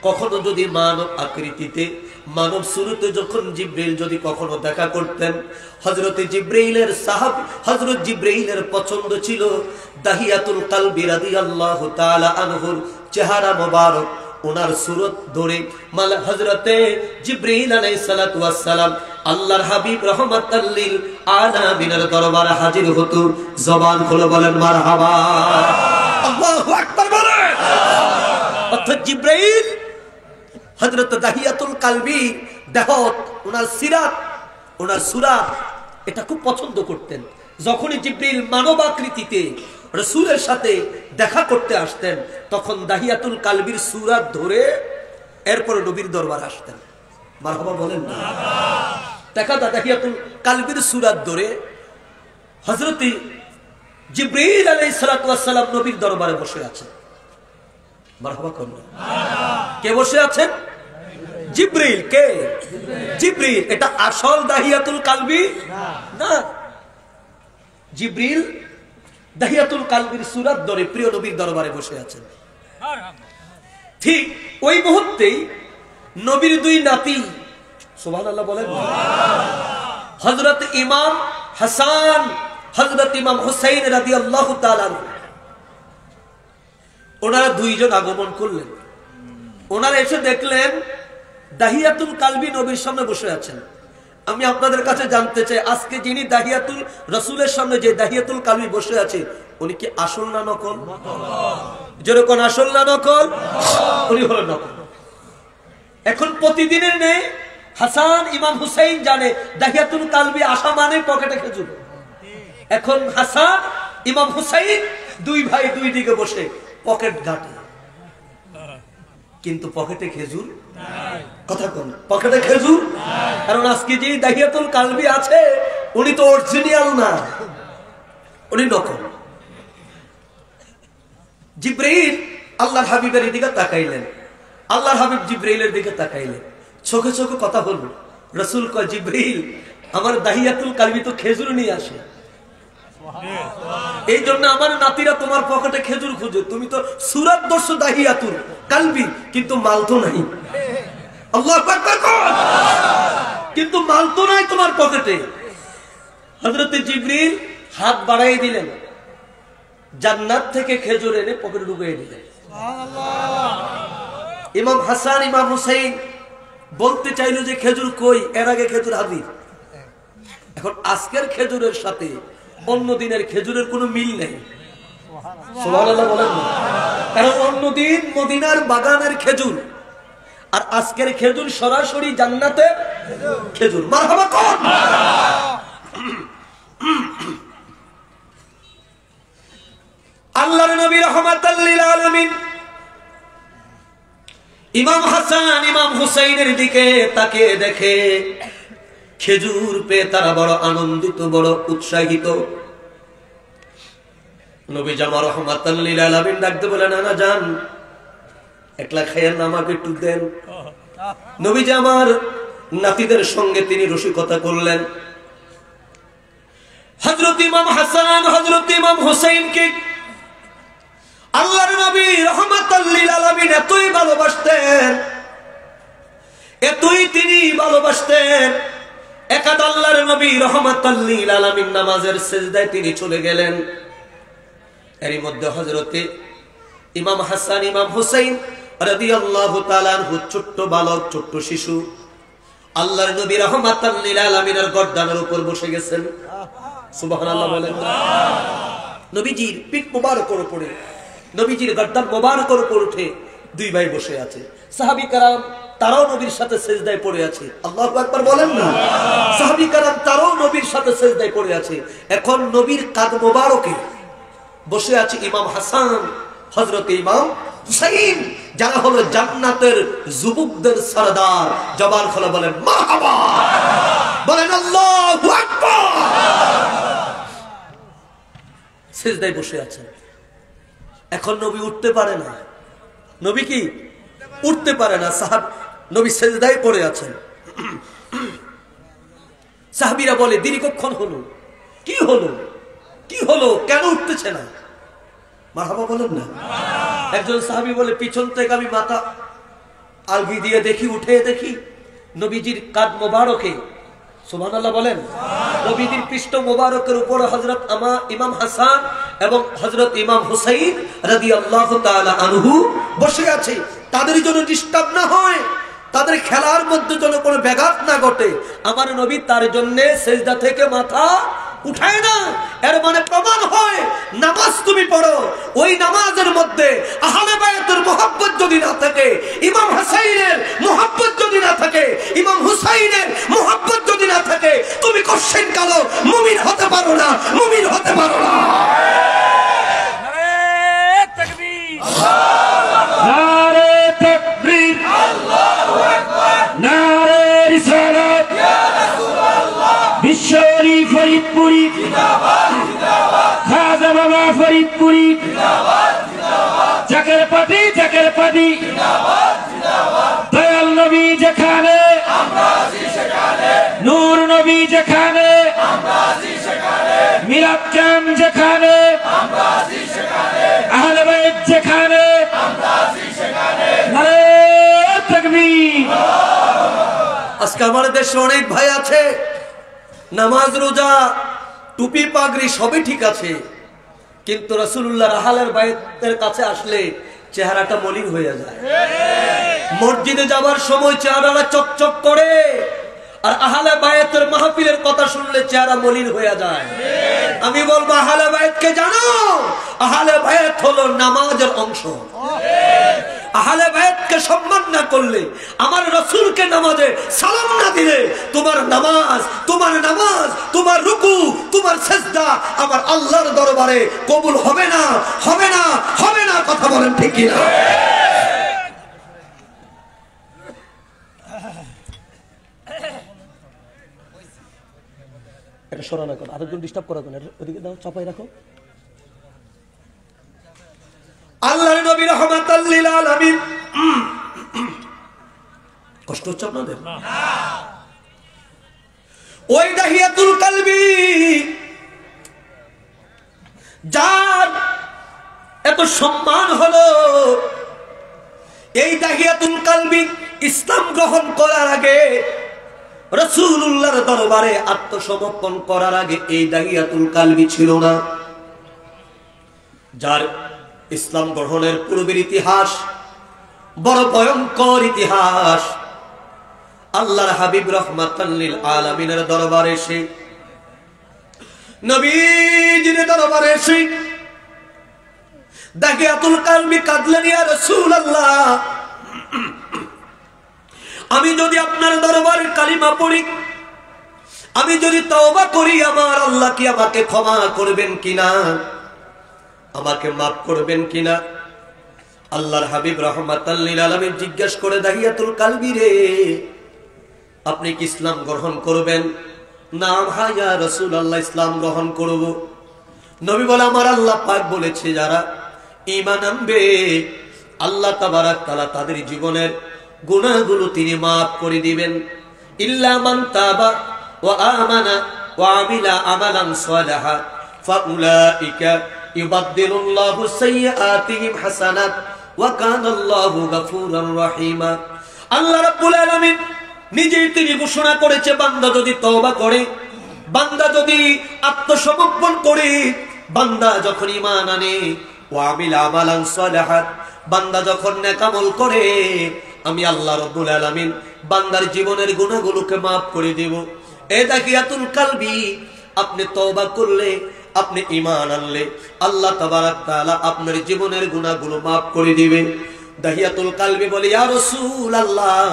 কখনো যদি মানব আকৃতিতে, মানব সুরতে যখন জিবরাইল যদি কখনো দেখা করতেন, হযরত জিবরাইলের সাহাবী হযরত জিবরাইলের পছন্দ ছিল দাহিয়াতুল কলবি রাদিয়াল্লাহু তাআলা আনহুর চেহারা মোবারক, ওনার সুরত ধরে হযরতে জিবরাইল আলাইহিস সালাতু ওয়াস সালাম আল্লাহর হাবিব রাহমাতাল লিল আলামিনের দরবারে হাজির হতো। জবান খুলে বলেন মারহাবা। আল্লাহু আকবার বলেন। অর্থাৎ জিবরাইল হযরত দাহিয়াতুল কলবি দেহত, ওনার সিরাত, ওনার সুরাত এটা খুব পছন্দ করতেন। যখনই জিবরাইল মানব আকৃতিতে রাসূলের সাথে দেখা করতে আসতেন, তখন দাহিয়াতুল কলবির সুরাত ধরে এরপর নবীর দরবারে আসতেন। মারহাবা বলেন না? দেখা দাহিয়াতুল কলবির সুরাত ধরে হযরত জিবরাইল আলাইহিস সালাতু ওয়াস সালাম নবীর দরবারে বসে আছেন। মারহাবা করুন। কে বসে আছেন? জিবরাইল। কে? জিবরাইল। এটা আসল দাহিয়াতুল কলবি না। জিবরাইল দাহিয়াতুল কলবির সুরাত ধরে প্রিয় নবীর দরবারে বসে আছেন। ঠিক ওই মুহূর্তেই নবীর দুই নাতি, সুবহানাল্লাহ বলেন, হযরত ইমাম হাসান, হযরত ইমাম হুসাইন রাদিয়াল্লাহু তাআলা ওনারা দুইজন আগমন করলেন। ওনারা এসে দেখলেন দাহিয়াতুল কলবি নবীর সামনে বসে আছেন। আমি আপনাদের কাছে জানতে চাই, আজকে যিনি দাহিয়াতুল রাসূলের সামনে যে দাহিয়াতুল কলবি বসে আছে, উনি কি আসল না নকল? যেরকম আসল না নকল? উনি হলেন নকল। এখন প্রতিদিনের নেই হাসান ইমাম হুসাইন জানে দাহিয়াতুল কলবি আসা মানে পকেটে খেজুর। এখন হাসান ইমাম হুসাইন দুই ভাই দুই দিকে বসে পকেট ঘাটে, কিন্তু পকেটে খেজুর কথা কোন পকেটে খেজুর। কারণ আজকে যে দাহিয়াতুল কলবি আছে উনি তো অরিজিনাল না, উনি নকল। জিবরাইল আল্লাহর হাবিবের দিকে তাকাইলেন, আল্লাহর হাবিব জিব্রাইলের দিকে তাকাইলেন, চোখে চোখে কথা হলো। রাসূল কয়, জিব্রাইল, আমার দাহিয়াতুল কালবি তো খেজুর নিয়ে আসে, এই জন্য আমার নাতিরা তোমার পকেটে খেজুর খুঁজে। তুমি তো সূরাত দর্শ দাহিয়াতুল কালবি, কিন্তু মাল তো নাই। আল্লাহু আকবার, কিন্তু মাল তো নাই তোমার পকেটে। হযরত জিবরিল হাত বাড়াই দিলেন, জান্নাত থেকে খেজুর এনে পকেটে ঢুকিয়ে দিলেন। ইমাম হাসান ইমাম হুসাইন বলতে চাইল যে খেজুর কই, এর আগে খেজুর হাজির। এখন আজকের খেজুরের সাথে অন্য দিনের খেজুরের কোনো মিল নেই। সুবহানাল্লাহ বলেন না? কারণ অন্য দিন মদিনার বাগানের খেজুর, আর আজকের খেজুর সরাসরি জান্নাতের খেজুর। মারহাবা কোন? আল্লাহর নবী রাহমাতাল লিল আলামিন ইমাম হাসান ইমাম হুসাইনের দিকে তাকিয়ে দেখে খেজুর পেয়ে তারা বড় আনন্দিত, বড় উৎসাহিত। নবী জামা রাহমাতাল লিল আলামিন ডাকতে বলেন, নানা যান, একলা খাইয়েন, আমাকে একটু দেন। নবী জামার নাতিদের সঙ্গে তিনি রসিকতা করলেন। হযরত ইমাম হাসান হযরত ইমাম হুসাইনকে আল্লাহর নবী রাহমাতাল লিল আলামিন এতই ভালোবাসতেন, এতই তিনি ভালোবাসতেন। একাদ আল্লাহর নবী রাহমাতাল লিল আলামিন নামাজের সিজদায় তিনি চলে গেলেন। এরই মধ্যে হযরতে ইমাম হাসান ইমাম হুসাইন রাদিয়াল্লাহু তাআলা আনহু ছোট্ট বালক, ছোট্ট শিশু, আল্লাহর নবী রাহমাতাল লিল আলামিনের গর্দানের উপর বসে গেছেন। সুবহানাল্লাহ বলেন। নবীজির পিঠ মোবারকের উপরে, নবীজির গর্দান মোবারকের উপর উঠে দুই ভাই বসে আছে। সাহাবী کرام তারাও নবীর সাথে সিজদায় পড়ে আছে। আল্লাহু আকবার বলেন না? সাহাবী کرام তারাও নবীর সাথে সিজদায় পড়ে আছে। এখন নবীর কাঁধ মোবারকে বসে আছে ইমাম হাসান হযরত ইমাম হুসাইন, যারা হলো জান্নাতের যুবকদের সরদার। জবান খুলে বলেন মারহাবা, বলেন আল্লাহু আকবার। সিজদায় বসে আছেন। এখন নবী উঠতে পারে না। নবী কি উঠতে পারে না? নবী সিজদায় পড়ে আছেন। সাহাবীরা বলে, দেরি কখন হলো? কি হলো? কি হলো? কেন উঠতেছে না? মারহাবা বলেন না? একজন সাহাবী বলে, পিছন থেকে আমি মাথা আলগি দিয়ে দেখি, উঠে দেখি নবীজির কাঁধ মোবারকে, সুবহানাল্লাহ বলেন, নবীজির পৃষ্ঠ মোবারকের উপরে হযরত ইমাম হাসান এবং হযরত ইমাম হুসাইন রাদিয়াল্লাহু তাআলা আনহু বসে আছে। তাদের জন্য ডিস্টার্ব না হয়, তাদের খেলার মধ্যে যেন কোনো ব্যাঘাত না ঘটে, আমার নবী তার জন্য সিজদা থেকে মাথা উঠায় না। এর মানে প্রমাণ হয়, নামাজ তুমি পড়ো, ওই নামাজের মধ্যে আহলে বায়াতের মুহাব্বত যদি না থাকে, ইমাম হুসাইনের মুহাব্বত যদি না থাকে, ইমাম হুসাইনের মুহাব্বত যদি না থাকে, তুমি কোশ্চেন কালো মুমিন হতে পারো না, মুমিন হতে পারো না। নারে তাকবীর, নারে তাকবীর, আল্লাহু আকবার, নারে রিসালাত, ইয়া রাসূলুল্লাহ, বিশ্বরি ফরিদপুরি জিন্দাবাদ, জিন্দাবাদ, খাজা বাবা ফরিদপুরি জিন্দাবাদ, জিন্দাবাদ, জাকেরপাটি জাকেরপাটি জিন্দাবাদ, জিন্দাবাদ, দয়াল নবী যেখানে আমরা আছি সেখানে, নূর নবী যেখানে আমরা আছি সেখানে, মিলাদ ক্যাম্প যেখানে আমরা আছি সেখানে, আহলে বাইত যেখানে আমরা আছি সেখানে, নারে তাকবীর। আজকে আমাদের দেশে অনেক ভাই আছে, নামাজ রোজা টুপি পাগড়ি সবই ঠিক আছে, কিন্তু রাসূলুল্লাহর আহলে বাইতের কাছে আসলে চেহারাটা মলিন হয়ে যায়। মসজিদে যাবার সময় চেহারাটা চকচক করে, আর আহলে বায়াতের মাহফিলের কথা শুনলে চেহারা মলিন হয়ে যায়। আমি বলবো, আহলে বায়াতকে জানো? আহলে বায়াত হলো নামাজের অংশ। আহলে বায়াতকে সম্মান না করলে, আমার রাসূলকে নামাজে সালাম না দিলে, তোমার নামাজ, তোমার রুকু, তোমার সিজদা আমার আল্লাহর দরবারে কবুল হবে না, হবে না, হবে না। কথা বলেন ঠিক কি না? এটা সরানো করো, আরেকজন ডিস্টার্ব করা কেন? ওদিকে দাও, চাপাই রাখো। আল্লাহর নবী রাহমাত কষ্ট হচ্ছে আপনাদের? ওই দাহিয়াতুল কালবি যার এত সম্মান হলো, এই দাহিয়াতুল কালবি ইসলাম গ্রহণ করার আগে, রাসূলুল্লাহর দরবারে আত্মসমর্পণ করার আগে এই দাহিয়াতুল কালবি ছিল না। যার ইসলাম গ্রহণের পূর্বের ইতিহাস বড় ভয়ঙ্কর ইতিহাস। আল্লাহর হাবিব রাহমাতাল লিল আলামিনের দরবারে এসে, নবীজির দরবারে এসে দাহিয়াতুল কালবি কাঁদলেন, ইয়া রাসূলুল্লাহ, আমি যদি আপনার দরবারে কালিমা পড়ি, আমি যদি তওবা করি, আমার আল্লাহ কি আমাকে ক্ষমা করবেন কিনা, আমাকে মাফ করবেন কিনা? আল্লাহর হাবিব রাহমাতাল লিল আলামিন জিজ্ঞাসা করে, দাহিয়াতুল কালবি রে, আপনি কি ইসলাম গ্রহণ করবেন? না হ্যাঁ ইয়া রাসূলুল্লাহ, ইসলাম গ্রহণ করব। নবী বলে, আমার আল্লাহ পাক বলেছে যারা ঈমান আনবে আল্লাহ তাবারাক তাআলা তাদের জীবনের গুনাহগুলো তিনি মাফ করে দিবেন। ইল্লা মান তাবা ওয়া আমানা ওয়া আমিলা আমালান সালিহা ফাউলাইকা ইউবাদদিলুল্লাহু সাইয়্যাতিহিম হাসানাত ওয়া কানাল্লাহু গফুরুর রহিমা। আল্লাহ রাব্বুল আলামিন নিজেই তিনি ঘোষণা করেছে, বান্দা যদি তওবা করে, বান্দা যদি আত্মসমর্পণ করে, বান্দা যখন ঈমান আনে, ওয়া আমিলা আমালান সালিহাত, বান্দা যখন নেক আমল করে, আমি আল্লাহ রাব্বুল আলামিন বান্দার জীবনের গুনাহগুলোকে maaf করে দেব। এই দাহিয়াতুল কালবি, আপনি তওবা করলে, আপনি ঈমান আনলে আল্লাহ তাবারাক তাআলা আপনার জীবনের গুনাহগুলো maaf করে দিবে। দাহিয়াতুল কালবি বলে, ইয়া রাসূলুল্লাহ,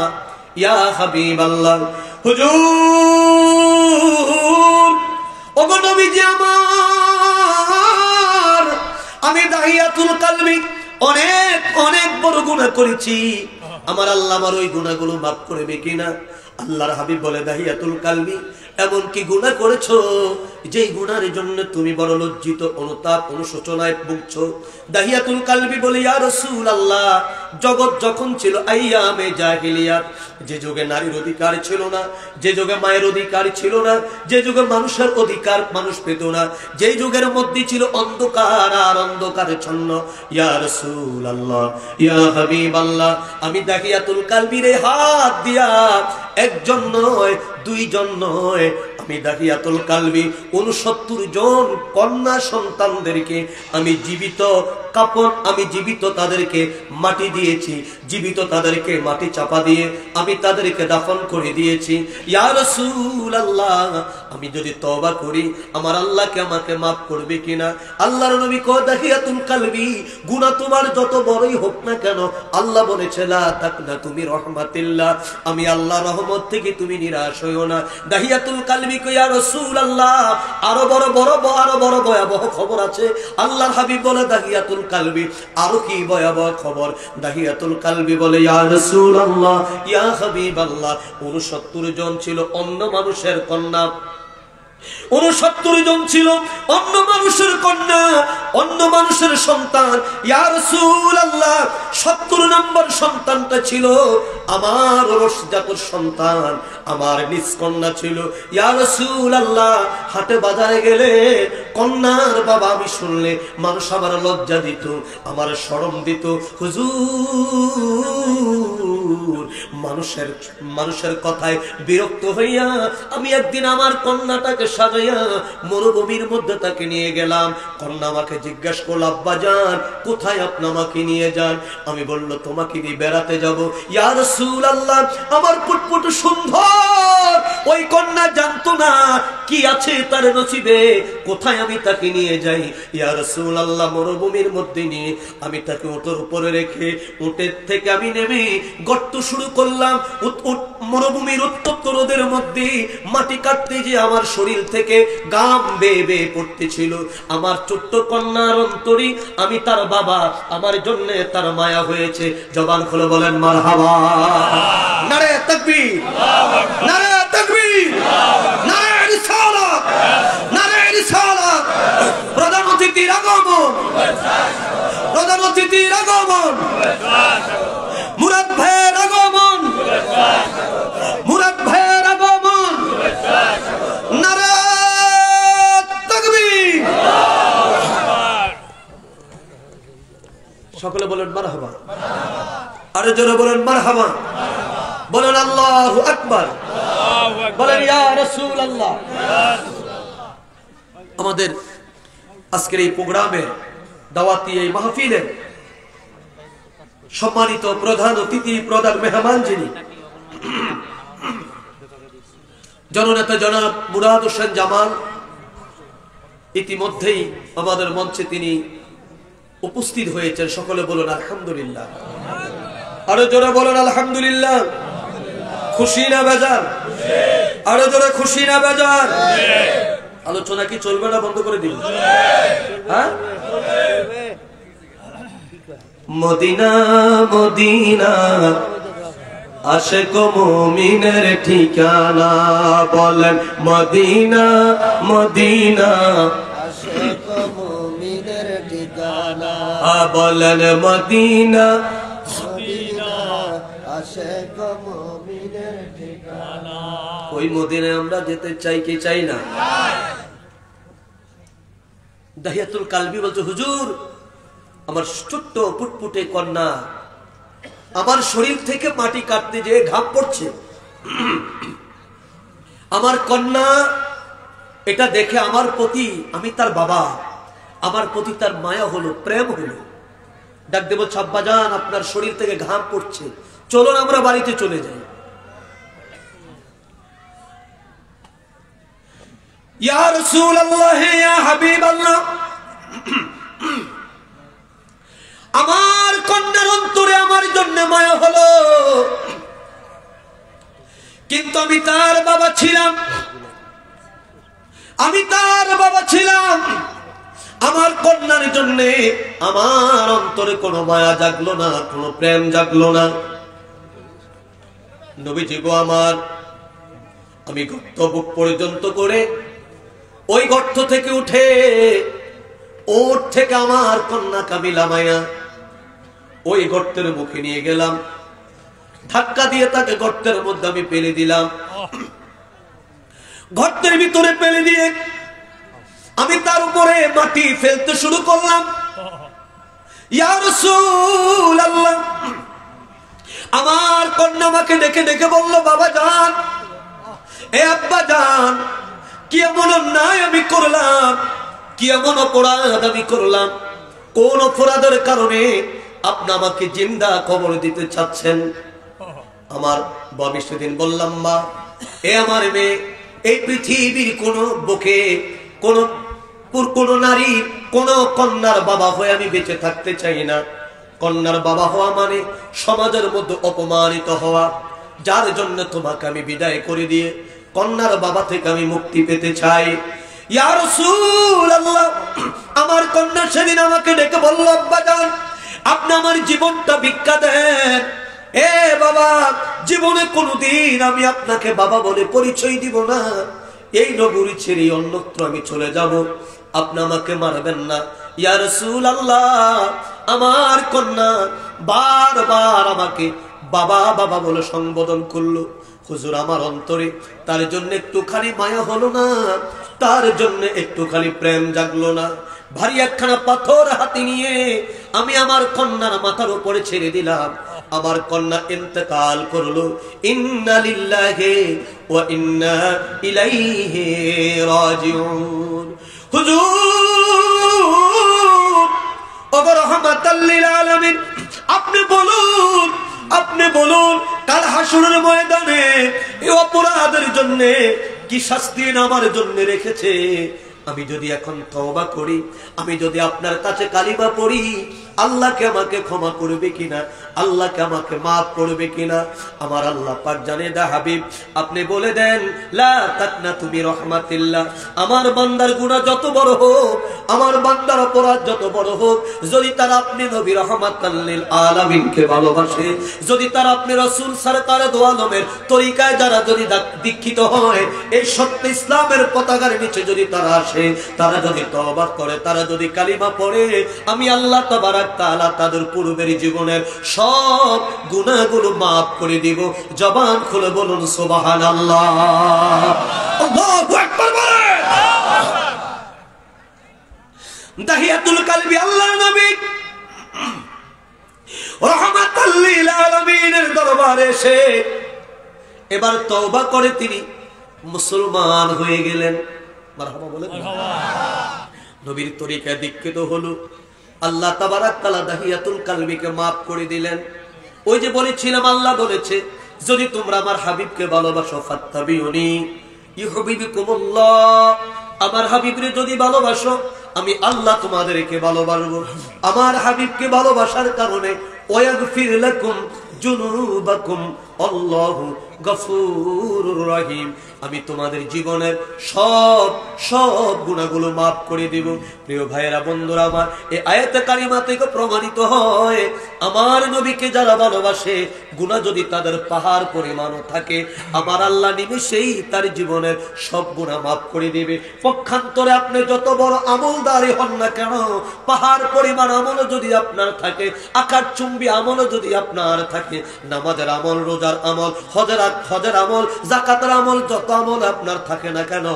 ইয়া হাবিবাল্লাহ, হুজুর, ওগো নবীজি আমার, আমি দাহিয়াতুল কালবি অনেক অনেক বড় গুনাহ করেছি, আমার আল্লাহ আমার ওই গুনাহগুলো maaf করবে কিনা? আল্লাহর হাবিব বলে, দাহিয়াতুল কালবি, এমন কি গুনাহ করেছো যেই গুনাহের জন্য তুমি বড় লজ্জিত, অনুতাপ, অনুশোচনায় ভুগছো? দাহিয়াতুল কালবি বলে, ইয়া রাসূলুল্লাহ, জগৎ যখন ছিল আইয়ামে জাহিলিয়াত, যে যুগে নারীর অধিকার ছিল না, যে যুগে মায়ের অধিকার ছিল না, যে যুগে মানুষের অধিকার মানুষ পেত না, যে যুগের মধ্যে ছিল অন্ধকার আর অন্ধকারাচ্ছন্ন, ইয়া রাসূলুল্লাহ, ইয়া হাবিবাল্লাহ, আমি দাহিয়াতুল কালবির হাত দিয়া একজন নয়, দুইজন নয়, আমি দাহিয়াতুল কালবি 69 জন কন্যা সন্তানদেরকে আমি জীবিত কাপড়, আমি জীবিত তাদেরকে মাটি দিয়েছি, জীবিত তাদেরকে মাটি চাপা দিয়ে আমি তাদেরকে দাফন করে দিয়েছি। ইয়া রাসূলুল্লাহ, আমি যদি তওবা করি আমার আল্লাহকে আমাকে maaf করবে কিনা? আল্লাহর নবী কয়, দাহিয়াতুল কালবি, গুনাহ তোমার যত বড়ই হোক না কেন, আল্লাহ বলেছে লা তাকনাতু মির রাহমাতিল্লাহ, আমি আল্লাহর রহমত থেকে তুমি নিরাশ হইও না। দাহিয়াতুল কালবি কয়, ইয়া রাসূলুল্লাহ, আরো বড় ভয়াবহ খবর আছে। আল্লাহর হাবিব বলে, দাহিয়াতুল কালবি, আরো কি ভয়াবহ খবর? দাহিয়াতুল কালবি বলে, ইয়া রাসূলুল্লাহ, ইয়া হাবিবাল্লাহ, 69 জন ছিল অন্য মানুষের কন্যা, 69 জন ছিল অন্য মানুষের কন্যা, অন্য মানুষের সন্তান। ইয়া রাসূলুল্লাহ, 70 নম্বর সন্তানটা ছিল আমার রসজাত সন্তান, আমার নিজ কন্যা ছিল। ইয়া রাসূলুল্লাহ, হাটে বাজারে গেলে কন্যার বাবা আমি শুনলে মানুষ আমার লজ্জা দিত, আমার শরম দিত। হুজুর, মানুষের কথায় বিরক্ত হইয়া আমি একদিন আমার কন্যাটাকে সাজাইয়া মরুভূমির মধ্যে তাকে নিয়ে গেলাম। কন্যা আমাকে জিজ্ঞাসা করল, আব্বাজান কোথায় আপনি আমাকে নিয়ে যান? আমি বলল, তোমাকে নিয়ে বেড়াতে যাব। ইয়া রাসূলুল্লাহ, আমার পুটপুট সুন্দর ওই কন্যা জানতো না কি আছে তার নসিবে, কোথায় আমি তাকে নিয়ে যাই। ইয়া রাসূলুল্লাহ, মরুভূমির মধ্যে নিয়ে আমি তাকে উটের উপরে রেখে উটের থেকে আমি নেমে গর্ত শুরু করলাম। মরুভূমির উত্তপ্ত রোদের মধ্যে মাটি কাটতে যে আমার শরীর থেকে গাম বেয়ে বেয়ে পড়তেছিল। আমার ছোট্ট কন্যার অন্তরে আমি তার বাবা, আমার জন্য তার মায়া হয়েছে। জবান খুলে বলেন মারহাবা। নারে তাকবীর, নারে তাকবীর, নারে রিসালাত, নারে রিসালাত। প্রধান অতিথির আগমন, প্রধান অতিথির আগমন, মুরাদ ভাইয়ের আগমন। আর জোরে বলেন মারহাবা, বলেন আল্লাহু আকবার, বলেন ইয়া রাসূলুল্লাহ। আমাদের আজকের এই প্রোগ্রামের দাওয়াতি এই মাহফিলের সম্মানিত প্রধান অতিথি, প্রধান মেহমান যিনি জননেতা জনাব মুরাদ হোসেন জামাল, ইতিমধ্যেই আমাদের মঞ্চে তিনি উপস্থিত হয়েছেন। সকলে বলুন আলহামদুলিল্লাহ, আরো জোরে বলুন আলহামদুলিল্লাহ। খুশি না বেজার? আরো জোরে খুশি না বেজার? আলোচনা কি চলবে না বন্ধ করে দিন? হ্যাঁ, মদিনা মদিনা আশিক মুমিনের ঠিকানা, বলেন মদিনা মদিনা আশিক মুমিনের ঠিকানা, বলেন মদিনা মদিনা আশিক মুমিনের ঠিকানা। ওই মদিনায় আমরা যেতে চাই কি চাই না? দাহিয়াতুল কালবি বলছে, হুজুর আমার ছোট্ট পুটপুটে কন্যা আমার শরীর থেকে মাটি কাটতে যে ঘাম পড়ছে, আমার কন্যা এটা দেখে আমার প্রতি, আমি তার বাবা, আমার প্রতি তার মায়া হলো, প্রেম হলো। ডাক দেব, আব্বাজান আপনার শরীর থেকে ঘাম পড়ছে, চলুন আমরা বাড়িতে চলে যাই। ইয়া রাসূলুল্লাহ, ইয়া হাবিবাল্লাহ, আমার কন্যার অন্তরে আমার জন্য মায়া হলো, কিন্তু আমি তার বাবা ছিলাম, আমি তার বাবা ছিলাম। আমার কন্যার জন্য আমার অন্তরে কোনো মায়া জাগলো না, কোনো প্রেম জাগলো না। নবীজি গো আমার, আমি গর্ত বুক পর্যন্ত করে ওই গর্ত থেকে উঠে ওর থেকে আমার কন্যাকে আমি লামাইয়া ওই গর্তের মুখে নিয়ে গেলাম, ধাক্কা দিয়ে তাকে গর্তের মধ্যে আমি ফেলে দিলাম। গর্তের ভিতরে ফেলে দিয়ে আমি তার উপরে মাটি ফেলতে শুরু করলাম। ইয়া রাসূলুল্লাহ, আমার কন্যা আমাকে ডেকে ডেকে বলল, বাবা জান, এ আব্বা জান, কি এমন অন্যায় আমি করলাম, কি এমন অপরাধ আমি করলাম, কোন অপরাধের কারণে আপনি আমাকে জিন্দা কবর দিতে চাচ্ছেন? আমার বাবা সেদিন বললাম, মা, এ আমার মেয়ে, এই পৃথিবীর কোন বুকে কোন নারী কোন কন্যার বাবা হয়ে আমি বেঁচে থাকতে চাই না। কন্যার বাবা হওয়া মানে সমাজের মধ্যে অপমানিত হওয়া, যার জন্য তোমাকে আমি বিদায় করে দিয়ে কন্যার বাবা থেকে আমি মুক্তি পেতে চাই। ইয়া রাসূলুল্লাহ, আমার কন্যা সেদিন আমাকে ডেকে বলল, আব্বা জান, আপনি আমার জীবনটা ভিক্ষা দেন। এ বাবা, জীবনে কোনোদিন আমি আপনাকে বাবা বলে পরিচয় দিব না, এই নগরী ছেড়ে অন্যত্র আমি চলে যাব, আপনি আমাকে মারবেন না। ইয়া রাসূলুল্লাহ, আমার কন্যা বারবার আমাকে বাবা বাবা বলে সম্বোধন করলো। হুজুর, আমার অন্তরে তার জন্য একটুখানি মায়া হলো না, তার জন্য একটুখানি প্রেম জাগলো না। ভারী একখানা পাথর হাতে নিয়ে আমি আমার কন্যার মাথার উপরে ছেড়ে দিলাম। আমার কন্যা ইন্তেকাল করলো। ইন্না লিল্লাহি ওয়া ইন্না ইলাইহি রাজিউন। হুজুর, ওগো রাহমাতাল লিল আলামিন, আপনি বলুন কাল হাসরের ময়দানে এই অপরাধের জন্য কি শাস্তি আমার জন্য রেখেছে? আমি যদি এখন তওবা করি, আমি যদি আপনার কাছে কালিমা পড়ি, আল্লাহকে আমাকে ক্ষমা করবে কিনা, আল্লাহকে আমাকে মাফ করবে কিনা? আমার আল্লাহ পাক জানে। দা হাবিব, আপনি বলে দেন, লা তাকনাতু মির রাহমাতিল্লাহ। আমার বান্দার গুনাহ যত বড় হোক, আমার বান্দার অপরাধ যত বড় হোক, যদি তারা আপনি নবী রাহমাতাল লিল আলামিনকে ভালোবাসে, যদি তারা আপনি রাসূল সরকার দো আলমের তরিকায় যারা যদি দীক্ষিত হয়, এই সত্য ইসলামের পতাকার নিচে যদি তারা আসে, তারা যদি তওবা করে, তারা যদি কালিমা পড়ে, আমি আল্লাহ তাবারক তাআলা তাদের পূর্বের জীবনের সব গুনাহগুলো মাফ করে দিব। জবান খুলে বলুন সুবহানাল্লাহ, আল্লাহু আকবার বলেন। দাহিয়াতুল কালবি আল্লাহর নবী রাহমাতাল লিল আলামিনের দরবারে এসে এবার তওবা করে তিনি মুসলমান হয়ে গেলেন। মারহাবা বলেন। নবীর তরিকায় দীক্ষিত হলো, আল্লাহ তাবারাক তাআলা দাহিয়াতুল কালবিকে maaf করে দিলেন। ওই যে বলেছিলাম, আল্লাহ বলেছে যদি তোমরা আমার হাবিবকে ভালোবাসো ফাত্তাবিউনি ইউহিব্বুকুমুল্লাহ, আমার হাবিবকে যদি ভালোবাসো আমি আল্লাহ তোমাদেরকে ভালোবাসবো। আমার হাবিবকে ভালোবাসার কারণে ওয়াগফির লাকুম জুনুবাকুম আল্লাহু গফুরুর রহিম, আমি তোমাদের জীবনের সব গুনাহগুলো maaf করে দেব। প্রিয় ভাইয়েরা, বন্ধুরা আমার, এই আয়াতে কারিমা থেকে প্রমাণিত হয় আমার নবীকে যারা ভালোবাসে গুনাহ যদি তাদের পাহাড় পরিমাণও থাকে আমার আল্লাহ নিমেষেই তার জীবনের সব গুনাহ maaf করে দেবে। পক্ষান্তরে আপনি যত বড় আমলদারি হন না কেন, পাহাড় পরিমাণ আমলও যদি আপনার থাকে, আকাশচুম্বী আমলও যদি আপনার থাকে, নামাজের আমল, রোজার আমল, হজের আমল, যাকাতের আমল, যত আমল আপনার থাকে না কেন,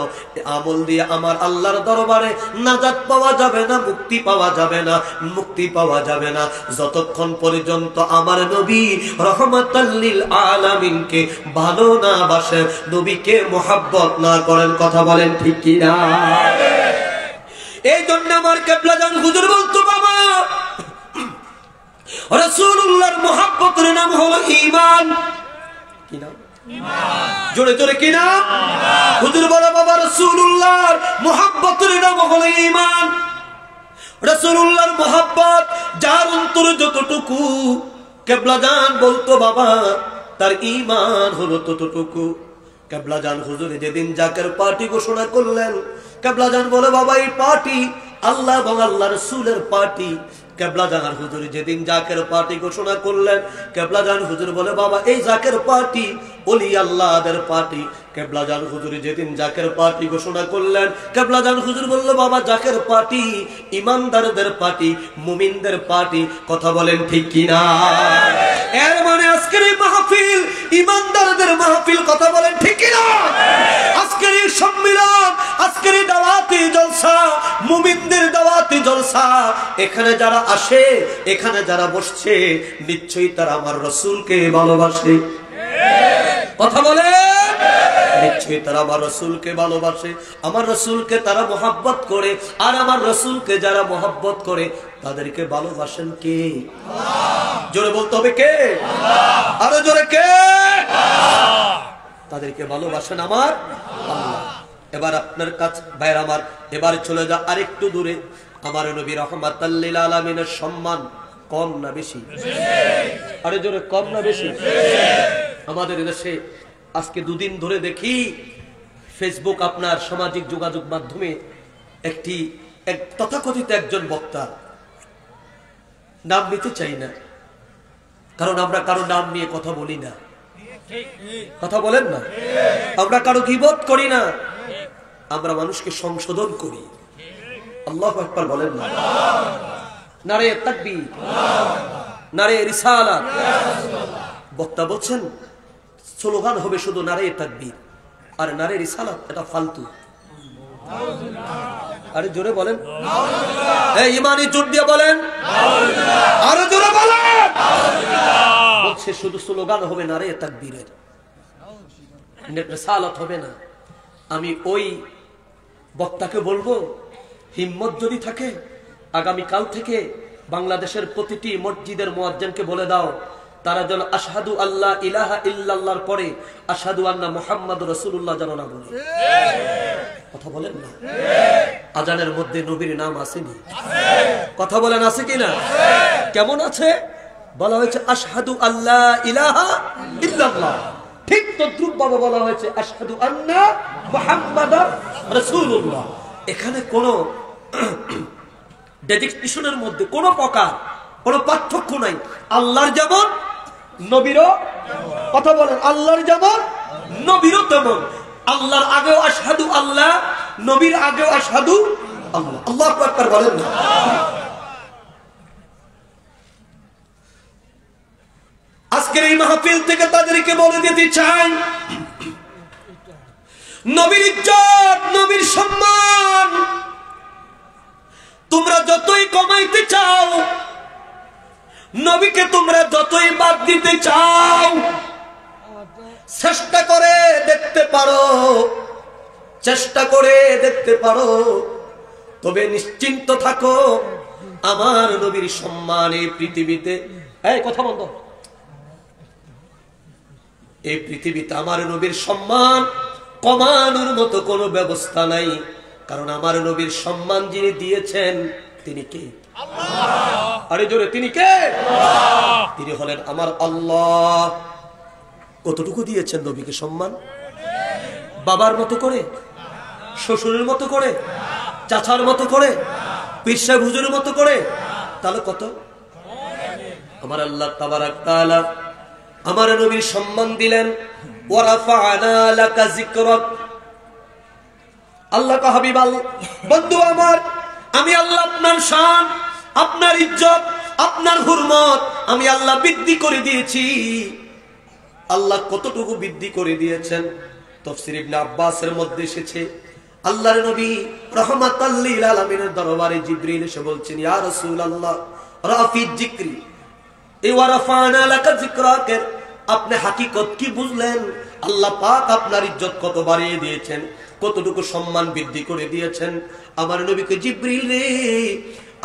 আমল দিয়ে আমার আল্লাহর দরবারে নাজাত পাওয়া যাবে না, মুক্তি পাওয়া যাবে না, মুক্তি পাওয়া যাবে না যতক্ষণ পর্যন্ত আমার নবী রাহমাতাল লিল আলামিনকে ভালো না বাসে, নবীকে মোহাব্বত না করেন। কথা বলেন ঠিক কি না? এই জন্য আমার কেবলাজান হুজুর বলতো, বাবা রাসূলুল্লাহর মোহাব্বতের নাম হলো ঈমান। কি নাম? জোরে জোরে কি নাম? হুজুর বলে, বাবা রাসূলুল্লাহর মুহাব্বতের নাম হলো ঈমান। রাসূলুল্লাহর মুহাব্বত যার অন্তরে যতটুকু, কেবলাজান বলতো বাবা তার ঈমান হলো ততটুকু। কেবলাজান হুজুর যেদিন জাকের পার্টি ঘোষণা করলেন, কেবলাজান বলে, বাবা এই পার্টি আল্লাহ এবং আল্লাহ রাসূলের পার্টি। কেবলাজান হুজুর যেদিন জাকের পার্টি ঘোষণা করলেন, কেবলাজান হুজুর বলে, বাবা এই জাকের পার্টি ওলি আল্লাহদের পার্টি। কেবলাজান হুজুর যেদিন জাকের পার্টি ঘোষণা করলেন, কেবলাজান হুজুর বলল, বাবা জাকের পার্টি ইমানদারদের পার্টি, মুমিনদের পার্টি। কথা বলেন ঠিক কিনা? এর মানে আজকের এই মাহফিল ইমানদারদের মাহফিল। কথা বলেন ঠিক কিনা? আজকের এই সম্মিলন, আজকের এই দাওয়াতি জলসা, মুমিনদের দাওয়াতি জলসা। এখানে যারা আসে, এখানে যারা বসছে, নিশ্চয়ই তারা আমার রাসূলকে ভালোবাসে। কথা বলে, নিশ্চয়ই তারা আমার রাসূলকে ভালোবাসে, আমার রাসূলকে তারা মোহাব্বত করে। আর আমার রাসূলকে যারা মোহাব্বত করে তাদেরকে ভালোবাসেন কে? জোরে বলতে হবে কে? আরো জোরে কে? তাদেরকে ভালোবাসেন আমার আল্লাহ। এবার আপনার কাছে ভাইরা আমার, এবার চলে যা আরেকটু দূরে। আমার নবী রাহমাতাল লিল আলামিনের সম্মান কম না বেশি? আরে জোরে, কম না বেশি? আমাদের দেশে আজকে দুদিন ধরে দেখি ফেসবুক, আপনার সামাজিক যোগাযোগ মাধ্যমে এক তথাকথিত একজন বক্তা, নাম নিতে চাই না কারণ আমরা কারো নাম নিয়ে কথা বলি না। কথা বলেন না? আমরা কারো গীবত করি না, আমরা মানুষকে সংশোধন করি। আল্লাহু আকবার বলেন না? নারে তাকবীর, নারে রিসালাত। বক্তা বলছেন স্লোগান হবে শুধু নারে তাকবীর আর নারে রিসালাত, এটা ফালতু। আরে জোরে বলেন, এই ইমানি জোর দিয়ে বলেন, আরে জোরে বলেন। বলছে শুধু স্লোগান হবে নারে তাকবীরের, রিসালাত হবে না। আমি ওই বক্তাকে বলবো, হিম্মত যদি থাকে আগামী কাল থেকে বাংলাদেশের প্রতিটি মসজিদের মুয়াজ্জিনকে বলে দাও তারা যেন আশহাদু আল্লাহ ইলাহা ইল্লাল্লাহর পরে আশহাদু আন্না মুহাম্মাদুর রাসূলুল্লাহ যেন না বলে। কথা বলেন না? আজানের মধ্যে নবীর নাম আসেনি? কথা বলেন আছে কিনা? কেমন আছে? বলা হয়েছে আশহাদু আল্লাহ ইলাহা ইল্লাল্লাহ, ঠিক তদ্রুপ ভাবে বলা হয়েছে আশহাদু আন্না মুহাম্মাদুর রাসূলুল্লাহ। এখানে কোন ডেজিগনেশনের মধ্যে কোন প্রকার কোন পার্থক্য নাই। আল্লাহর যেমন নবীরও, কথা বলেন, আল্লাহর যেমন নবীরও তেমন। আল্লাহর আগেও আশহাদু আল্লাহ, নবীর আগেও আশহাদু আল্লাহ। আল্লাহু আকবার বলেন না? আজকের এই মাহফিল থেকে তাদেরকে বলে দিতে চাই, নবীর ইজ্জত, নবীর সম্মান তোমরা যতই কমাইতে চাও, নবীকে তোমরা যতই বাদ দিতে চাও, চেষ্টা করে দেখতে পারো, চেষ্টা করে দেখতে পারো, তবে নিশ্চিন্ত থাকো আমার নবীর সম্মানে পৃথিবীতে, এই কথা বন্ধ, এই পৃথিবীতে আমার নবীর সম্মান কমানোর মতো কোনো ব্যবস্থা নাই। কারণ আমার নবীর সম্মান যিনি দিয়েছেন তিনি কে? আল্লাহ। আরে জোরে, তিনি কে? আল্লাহ। তিনি হলেন আমার আল্লাহ। কতটুকু দিয়েছেন নবীকে সম্মান? বাবার মতো করে, শ্বশুরের মতো করে, চাচার মতো করে, পীর সাহেব হুজুরের মতো করে? তাহলে কত? আমার আল্লাহ তাবারাক তাআলা আমার নবীর সম্মান দিলেন। ওয়ারাফা'না লাকা যিকরাক। আল্লাহ কা হাবিব, বন্ধু আমার, আমি আল্লাহ আপনার শান, আপনার ইজ্জত, আপনার হুরমত আমি আল্লাহ বৃদ্ধি করে দিয়েছি। আল্লাহ কতটুকু বৃদ্ধি করে দিয়েছেন? তাফসীর ইবনে আব্বাসের মধ্যে এসেছে, আল্লাহর নবী রাহমাতাল লিল আলামিনের দরবারে জিবরিল এসে বলছেন, ইয়া রাসূলুল্লাহ রাফি যিকরি, এই ওয়ারাফা'না লাকা যিকরাকের আপনি হাকিকত কি বুঝলেন? আল্লাহ পাক আপনার ইজ্জত কত বাড়িয়ে দিয়েছেন, কতটুকু সম্মান বৃদ্ধি করে দিয়েছেন। আমার নবীকে জিবরিল রে,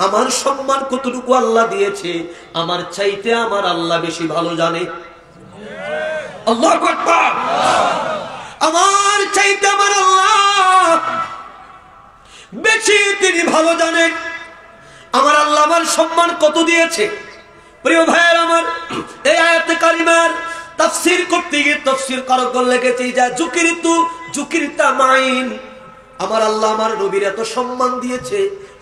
আমার সম্মান কতটুকু আল্লাহ দিয়েছে আমার চাইতে আমার আল্লাহ বেশি ভালো জানে। আল্লাহু আকবার। আমার চাইতে আমার আল্লাহ বেশি তিনি ভালো জানেন। আমার আল্লাহ আমার সম্মান কত দিয়েছে। প্রিয় ভাইয়ের আমার, এই আয়াতে কারিমার তাফসীর করতে গিয়ে তাফসীর কারকগণ লিখেছে যা যুকিরিতু যুকিরিতা মাইন। আমার আল্লাহ আমার নবীর এত সম্মান দিয়েছে,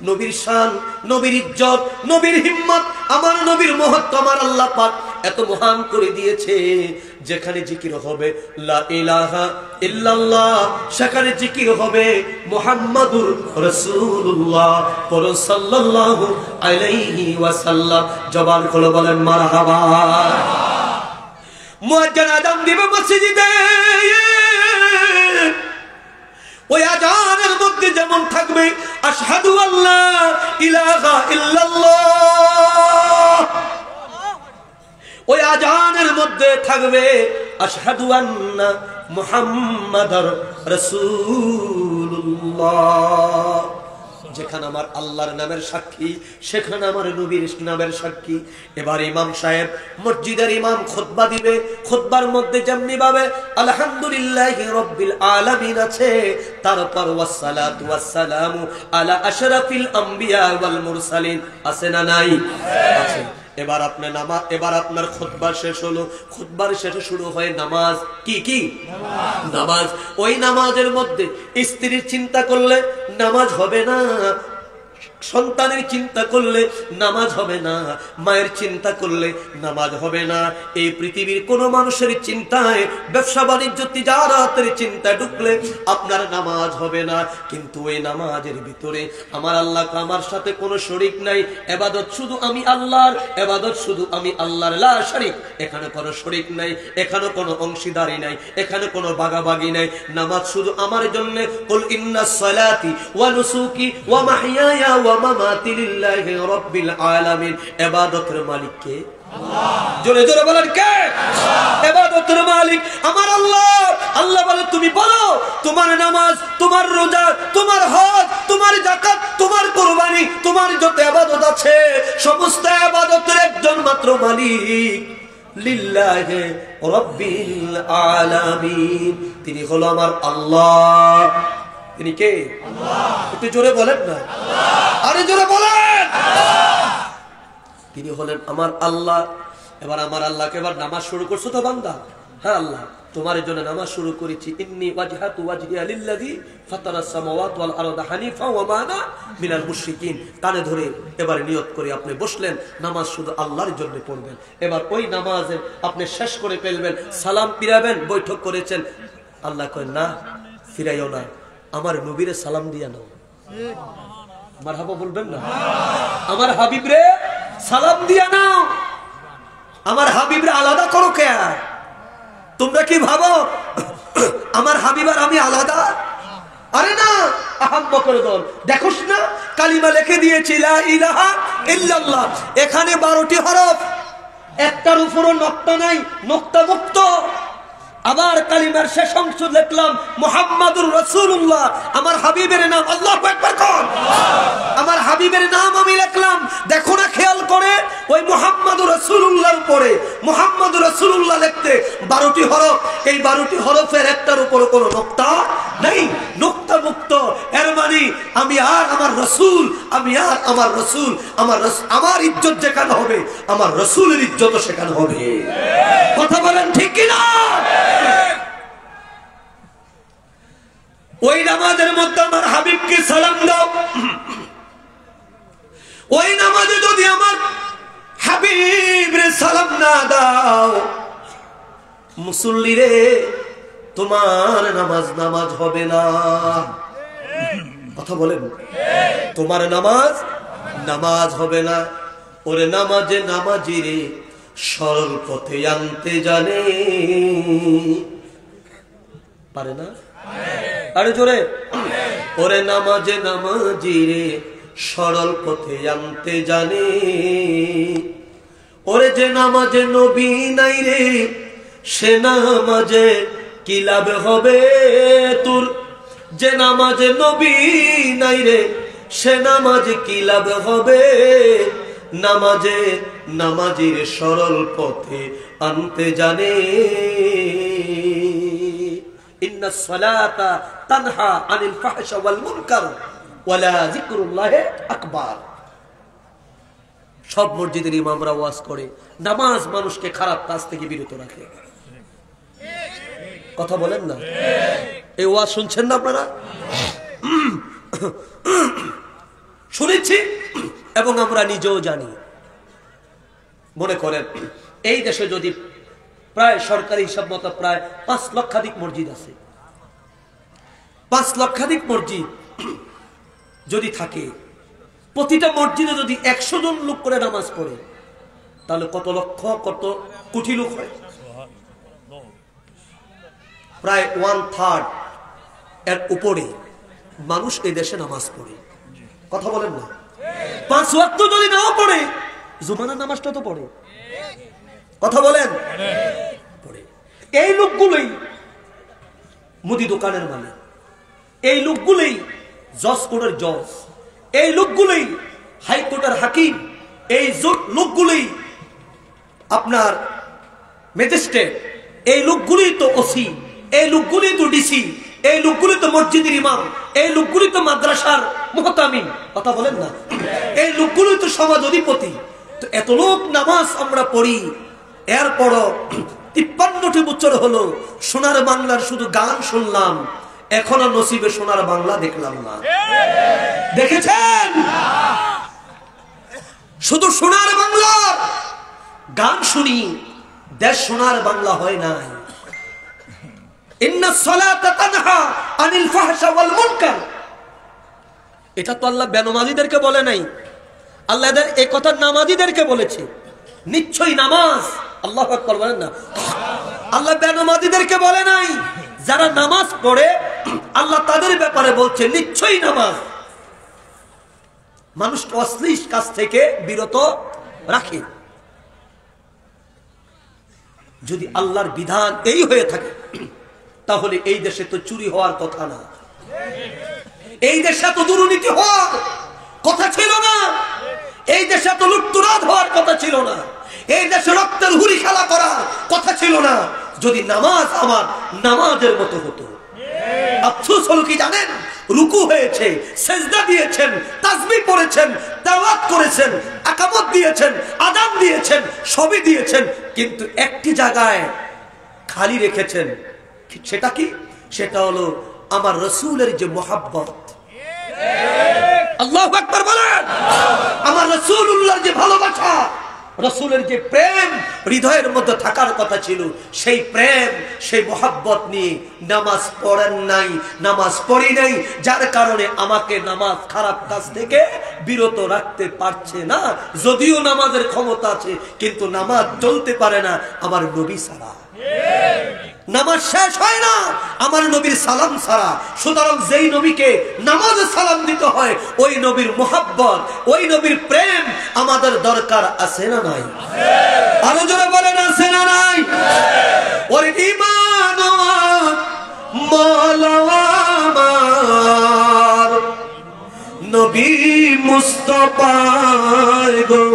নবীর শান, নবীর ইজ্জত, নবীর হিম্মত, আমার নবীর মহত্ব আমার আল্লাহ পাক এত মহান করে দিয়েছে, যেখানে জিকির হবে লা ইলাহা ইল্লাল্লাহ, সেখানে জিকির হবে মুহাম্মাদুর রাসূলুল্লাহ সাল্লাল্লাহু আলাইহি ওয়াসাল্লাম। জবান খুলে বলেন মারহাবা। মুয়াজ্জিন আযান দিবে মসজিদে, ওই আযানের মধ্যে যেমন থাকবে আশহাদু আল্লা ইলাহা ইল্লাল্লাহ, ওই আযানের মধ্যে থাকবে আশহাদু আন্না মুহাম্মাদার রাসূলুল্লাহ। যেখানে আমার আল্লাহর নামের সাক্ষী, সেখানে আমার নবীর নামের সাক্ষী। এবার ইমাম সাহেব, মসজিদের ইমাম খুতবা দিবে, খুতবার মধ্যে যেমনি ভাবে আলহামদুলিল্লাহি রাব্বিল আলামিন আছে, তারপর ওয়াসসালাতু ওয়াসসালামু আলা আশরাফিল আম্বিয়া ওয়াল মুরসালিন আছে না নাই? আছে। এবার আপনার নামাজ, এবার আপনার খুতবা শেষ হলো, খুতবার শেষে শুরু হয় নামাজ। কি কি? নামাজ। ওই নামাজের মধ্যে স্ত্রীর চিন্তা করলে নামাজ হবে না, সন্তানের চিন্তা করলে নামাজ হবে না, মায়ের চিন্তা করলে নামাজ হবে না, এই পৃথিবীর কোন মানুষের চিন্তায়, ব্যবসা বাণিজ্য তিজারাতের চিন্তা ঢুকলে আপনার নামাজ হবে না। কিন্তু ওই নামাজের ভিতরে আমার আল্লাহ আমার সাথে কোনো শরীক নাই, ইবাদত শুধু আমি আল্লাহর, ইবাদত শুধু আমি আল্লাহর, লা শারীক, এখানে কোনো শরীক নাই, এখানে কোনো অংশীদারি নাই, এখানে কোনো ভাগাভাগি নাই। নামাজ শুধু আমার জন্য। কুল ইন্নাস সালাতি ওয়া নুসুকি ওয়া মাহইয়ায়া ওয়া মামাতি লিল্লাহি রাব্বিল আলামিন। ইবাদতের মালিক কে? আল্লাহ। জোরে জোরে বলেন কে? আল্লাহ। ইবাদতের মালিক আমার আল্লাহ। আল্লাহ বলে তুমি বলো তোমার নামাজ, তোমার রোজা, তোমার হজ, তোমার যাকাত, তোমার কুরবানি, তোমার যত ইবাদত আছে সমস্ত ইবাদতের একজন মাত্র মালিক, লিল্লাহি রাব্বিল আলামিন। তিনি হলো আমার আল্লাহ। তিনি কে? আল্লাহ। একটু জোরে বলেন না, আল্লাহ। আরে জোরে বলেন, আল্লাহ। তিনি হলেন আমার আল্লাহ। এবার আমার আল্লাহকে এবার নামাজ শুরু করছো তো বান্দা? হ্যাঁ আল্লাহ, তোমার জন্য নামাজ শুরু করেছি। ইন্নী ওয়াজহাতু ওয়াজহিয়া লিল্লাযী ফাতারাস সামাওয়াতি ওয়াল আরদা হানিফা ওয়া মা আনা মিনাল মুশরিকিন। কানে ধরে এবার নিয়ত করে আপনি বসলেন, নামাজ শুধু আল্লাহর জন্য পড়বেন। এবার ওই নামাজে আপনি শেষ করে ফেলবেন, সালাম ফিরাবেন, বৈঠক করেছেন। আল্লাহ কয় না, ফিরাইও না, আমার নবীরে সালাম দিয়া নাও। মারহাবা বলবেন না? আমার হাবিবরে সালাম দিয়া নাও। আমার হাবিবরে আলাদা করো কে? তোমরা কি ভাবো আমার হাবিব আর আমি আলাদা? আরে না, আহাম্মা করে দল দেখোস না কালিমা লিখে দিয়েছি লা ইলাহা ইল্লাল্লাহ, এখানে 12টি হরফ। একটার উপরও নক্তা নাই, নক্তা মুক্ত। আবার কালিমার শেষ অংশ লিখলাম মুহাম্মাদুর রাসূলুল্লাহ, আমার হাবিবের নাম। আল্লাহু আকবার কোন? আমার হাবিবের নাম আমি লিখলাম। দেখো না খেয়াল করে, ওই মুহাম্মাদুর রাসূলুল্লাহর উপরে মুহাম্মাদুর রাসূলুল্লাহ লিখতে 12টি হরফ। এই 12টি হরফের একটার উপর কোনো নক্তা নেই, নক্তা মুক্ত। এর মানে আমি আর আমার রাসূল, আমি আর আমার রাসূল, আমার ইজ্জত যেখানে হবে, আমার রাসূলের ইজ্জত সেখানে হবে। কথা বলেন ঠিক কি না? ওই নামাজের মধ্যে আমার হাবিবকে সালাম দাও। ওই নামাজে যদি আমার হাবিবরে সালাম না দাও, মুসল্লি রে, তোমার নামাজ নামাজ হবে না। কথা বলেন, তোমার নামাজ নামাজ হবে না। ওরে নামাজে নামাজি রে সরল পথে আনতে জানে, পারে না? আরে জোরে, ওরে নামাজে নামাজি রে সরল পথে আনতে জানে। ওরে যে নামাজে নবী নাই রে, সে নামাজে কি লাভ হবে তোর? যে নামাজে নবী নাই রে, সে নামাজে কি লাভ হবে? নামাজে নামাজির সরল পথে আনতে জানে। ইন্নাস সালাতা তানহা আনিল ফাহশা ওয়াল মুনকার ওয়ালা যিকরুল্লাহি আকবার। সব মসজিদের ইমামরা ওয়াজ করে নামাজ মানুষকে খারাপ কাজ থেকে বিরত রাখে। কথা বলেন না? এই ওয়াজ শুনছেন না আপনারা? শুনেছি এবং আমরা নিজেও জানি। মনে করেন এই দেশে যদি প্রায় সরকারি হিসাব মতো প্রায় 5 লক্ষাধিক মসজিদ আছে, 5 লক্ষাধিক মসজিদ যদি থাকে, প্রতিটা মসজিদে যদি 100 জন লোক করে নামাজ পড়ে, তাহলে কত লক্ষ কত কোটি লোক হয়? প্রায় 1/3 এর উপরে মানুষ এই দেশে নামাজ পড়ে। কথা বলেন না? 5 ওয়াক্ত যদি নাও পড়ে, জুমানের নামাজটা তো পড়ে। কথা বলেন? পড়ে। এই লোকগুলোই মুদি দোকানের মালিক, এই লোকগুলোই জজ কোর্টের জজ, এই লোকগুলোই হাইকোর্টের হাকিম, এই লোকগুলোই আপনার ম্যাজিস্ট্রেট, এই লোকগুলোই তো ওসি, এই লোকগুলোই তো ডিসি, এই লোকগুলি তো মসজিদের ইমাম, এই লোকগুলি তো মাদ্রাসার মুহতামিম। কথা বলেন না? এই লোকগুলি তো সমাজ অধিপতি। তো এত লোক নামাজ আমরা পড়ি, এরপরও 53টি বছর হলো সোনার বাংলার শুধু গান শুনলাম, এখনো নসিবে সোনার বাংলা দেখলাম না। দেখেছেন? শুধু সোনার বাংলা গান শুনি, দেশ সোনার বাংলা হয় নাই। ইন্নাস সালাতা তানহা আনিল ফাহশা ওয়াল মুনকার। এটা তো আল্লাহ বেনামাজিদেরকে বলে নাই, আল্লাহ এই কথা নামাজিদেরকে বলেছে। নিশ্চয়ই নামাজ, আল্লাহু আকবার বলেন না? আল্লাহ বেনামাজিদেরকে বলে নাই। যারা নামাজ পড়ে আল্লাহ তাদের ব্যাপারে বলছে নিশ্চয়ই নামাজ মানুষকে অশ্লীল কাজ থেকে বিরত রাখে। যদি আল্লাহর বিধান এই হয়ে থাকে, তাহলে এই দেশে তো চুরি হওয়ার কথা না, এই দেশে তো দুর্নীতি হওয়ার কথা ছিল না, এই দেশে তো লুটতরাজ হওয়ার কথা ছিল না, এই দেশে রক্তের হুরি খেলা করার কথা ছিল না, যদি নামাজ আমার নামাজের মতো হতো। আফসোস হলো কি জানেন? রুকু হয়েছে, সেজদা দিয়েছেন, তাসবিহ পড়েছেন, তেলাওয়াত করেছেন, ইকামত দিয়েছেন, আযান দিয়েছেন, সবই দিয়েছেন, কিন্তু একটি জায়গায় খালি রেখেছেন। সেটা কি? সেটা হলো আমার রাসূলের যে মুহাব্বত। আল্লাহু আকবার বলেন। আমার রাসূলুল্লাহর যে ভালোবাসা, রাসূলের যে প্রেম হৃদয়ের মধ্যে থাকার কথা ছিল, সেই প্রেম সেই মুহাব্বত নিয়ে নামাজ পড়েন নাই, নামাজ পড়ি নাই, যার কারণে আমাকে নামাজ খারাপ কাজ থেকে বিরত রাখতে পারছে না। যদিও নামাজের ক্ষমতা আছে, কিন্তু নামাজ চলতে পারে না আমার নবী ছাড়া। নামাজ শেষ হয় না আমার নবীর সালাম ছাড়া। সুতরাং যেই নবীকে নামাজে সালাম দিতে হয়, ওই নবীর মুহাব্বত, ওই নবীর প্রেম আমাদের দরকার আছে না নাই? আরো জোরে বলেন আছে না নাই? ওরে ঈমান মাওলানা আমার নবী মুস্তাফা গো,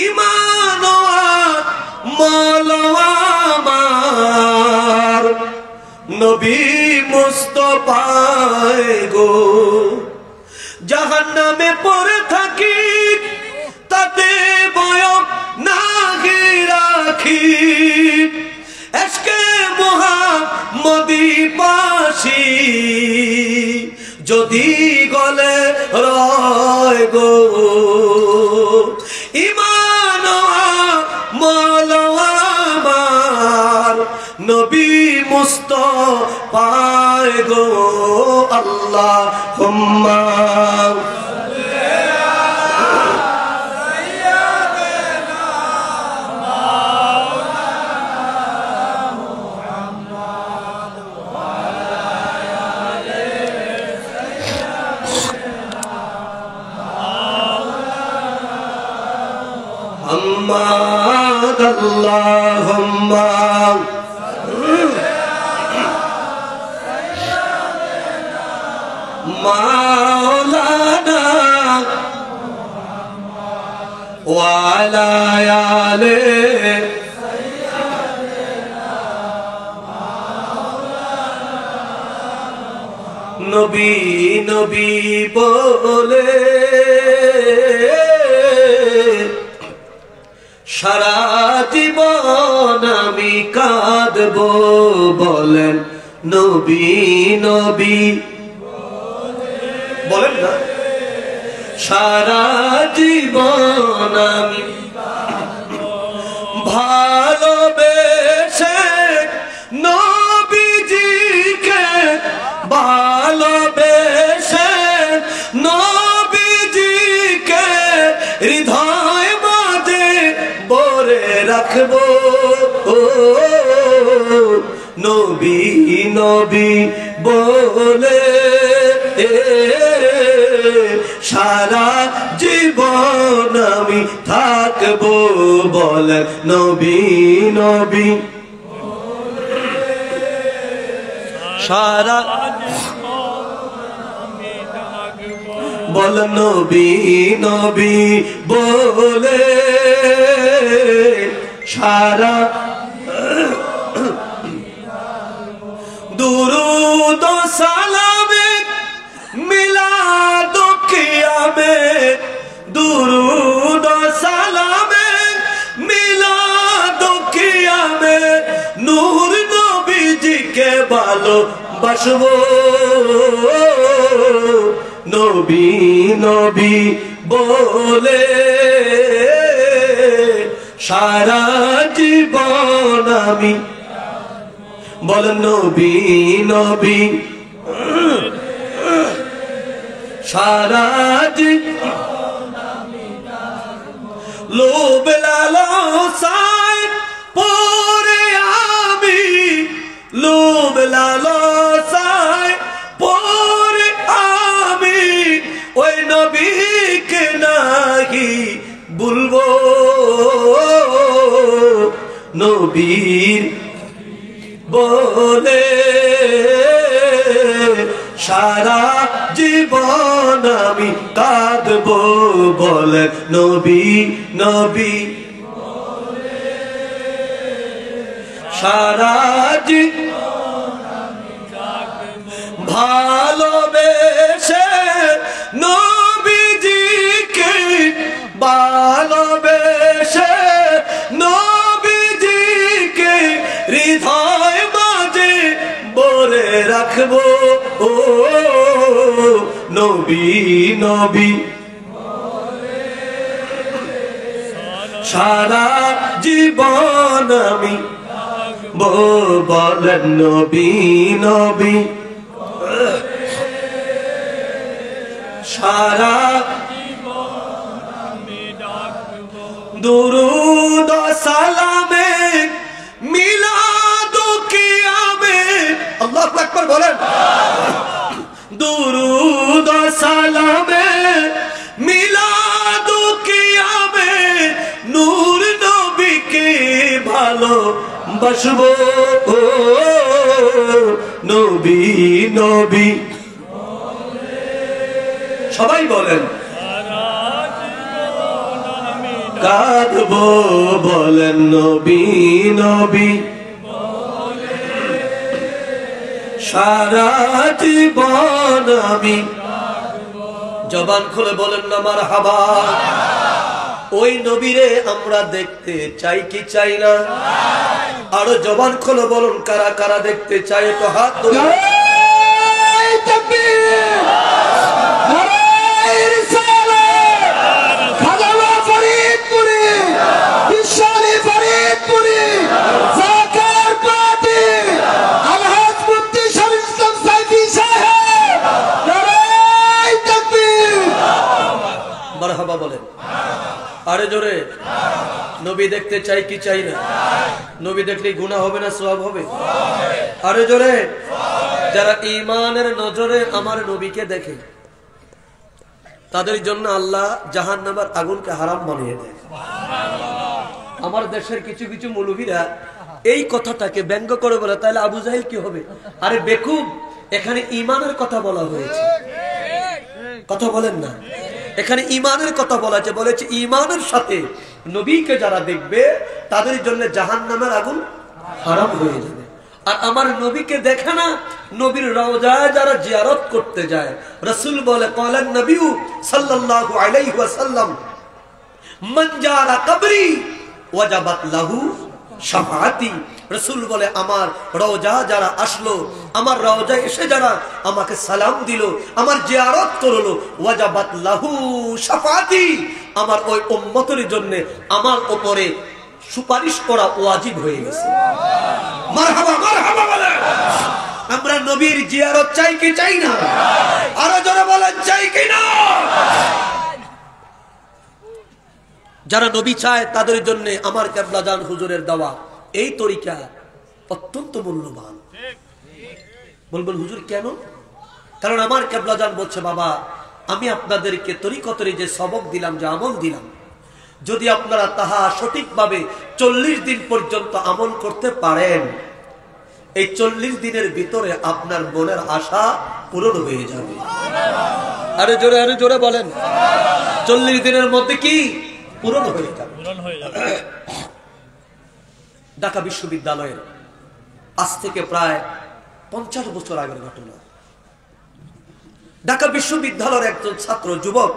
ঈমান মাওলানা আমার নবী মুস্তাফা গো, জাহান্নামে পড়ে থাকি তাতে ভয় নাহি রাখি, এশকে মুহাম্মদি পাশি যদি গলে রয় গো, ঈমান মাওলানা আমার নবী মুস্তাফা গো, আল্লাহুম্মা محمد اللهم مولانا وعلى آله নবী নবী বলে সারা জীবন আমি কাঁদব, বলেন নবী নবী বলেন না, সারা জীবন আমি ভালোবেসে নবীজিকে, ভালোবেসে নবীজিকে হৃদয় মাঝে বরে রাখবো, নবী নবী বলে সারা জীবন আমি থাকবো, বলেন নবী নবী সারা বল নবী নবী বলে সারা দুরুদ সালামে মিলাদ কিয়ামে, দুরুদ সালামে মিলাদ কিয়ামে নূর নবীজিকে ভালোবাসবো, নবী নবী বলে সারা জীবন আমি, বল নবী নবী সারা জীবন আমি লোভ লালসায় পরে আমি, লোভ লালসায় পরে আমি ওই নবীকে নাহি ভুলবো, নবীর বলে সারা জীবন আমি কাঁদবো, বলে নবী নবী সারা জীবন ভালোবেসে নবীজিকে, ভালোবেসে নবীজিকে হৃদয় মাঝে বরে রাখবো, নবী নবী সারা জীবন আমি বলেন নবী নবী সারা দুরুদ সালামে মিলাদ কিয়ামে, আল্লাহু আকবার বলেন, দুরুদ সালামে মিলাদ কিয়ামে ভালোবাসবো ও নবী নবী সবাই বলেন কাঁদবো বলেন নবী নবী সারা জীবন আমি জবান খুলে বলেন না মারহাবা ওই নবীরে আমরা দেখতে চাই কি চাই না আরো জবান খুলে বলুন কারা কারা দেখতে চাই একটু হাত তুলুন মারহাবা বলেন আরে জোরে নবী দেখতে চাই কি চাই না নবী দেখলে গুনাহ হবে না সওয়াব হবে আরে জোরে যারা ঈমানের নজরে আমার নবীকে দেখে তাদের জন্য আল্লাহ জাহান্নামের আগুনকে হারাম বানিয়ে দেয় আমার দেশের কিছু কিছু মৌলভীরা এই কথাটাকে ব্যঙ্গ করে বলে তাহলে আবু জাহেল কি হবে আরে বেকুব এখানে ঈমানের কথা বলা হয়েছে কথা বলেন না এখানে ঈমানের কথা বলা আছে বলেছে ঈমানের সাথে নবীকে যারা দেখবে তাদের জন্য জাহান্নামের আগুন হারাম হয়ে যাবে আর আমার নবীকে দেখে না নবীর রওজায় যারা জিয়ারত করতে যায় রাসূল বলে ক্বালান নবী সাল্লাল্লাহু আলাইহি ওয়াসাল্লাম মান জারা কবরি ওয়াজাবাত লাহু শাফাআতি রাসূল বলে আমার রওজা যারা আসলো আমার রওজায় এসে যারা আমাকে সালাম দিল আমার জিয়ারত করলো ওয়াজাবাত লাহু শাফাআতি আমার ওই উম্মতের জন্য আমার উপরে সুপারিশ করা ওয়াজিব হয়ে গেছে মারহাবা মারহাবা বলে আমরা নবীর জিয়ারত চাই কি চাই না আরো জোরে বলেন চাই কি না যারা নবী চায় তাদের জন্য আমার কেবলাজান হুজুরের দেওয়া এই তরিকা অত্যন্ত মূল্যবান বলবেন হুজুর কেন কারণ আমার কেবলাজান বলছে বাবা আমি আপনাদেরকে তরিকতের যে সবক দিলাম যে আমল দিলাম যদি আপনারা তাহা সঠিকভাবে 40 দিন পর্যন্ত আমল করতে পারেন এই 40 দিনের ভিতরে আপনার মনের আশা পূরণ হয়ে যাবে আরে জোরে বলেন 40 দিনের মধ্যে কি পূরণ হয়ে যাবে ঢাকা বিশ্ববিদ্যালয়ের আজ থেকে প্রায় 50 বছর আগের ঘটনা ঢাকা বিশ্ববিদ্যালয়ের একজন ছাত্র যুবক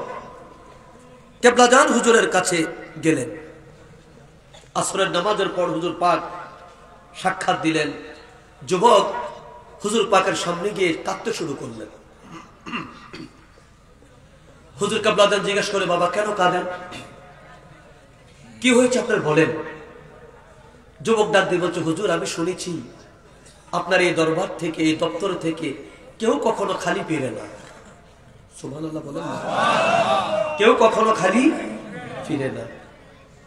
কেবলাজান হুজুরের কাছে গেলেন আসরের নামাজের পর হুজুর পাক সাক্ষাৎ দিলেন যুবক হুজুর পাকের সামনে গিয়ে কাঁদতে শুরু করলেন হুজুর কেবলাজান জিজ্ঞাসা করে বাবা কেন কাঁদেন কি হয়েছে আপনার বলেন যুবক ডাক দিয়ে বলছে হুজুর আমি শুনেছি আপনার এই দরবার থেকে এই দপ্তর থেকে কেউ কখনো খালি ফিরে না সুবহানাল্লাহ বলেন না কেউ কখনো খালি ফিরে না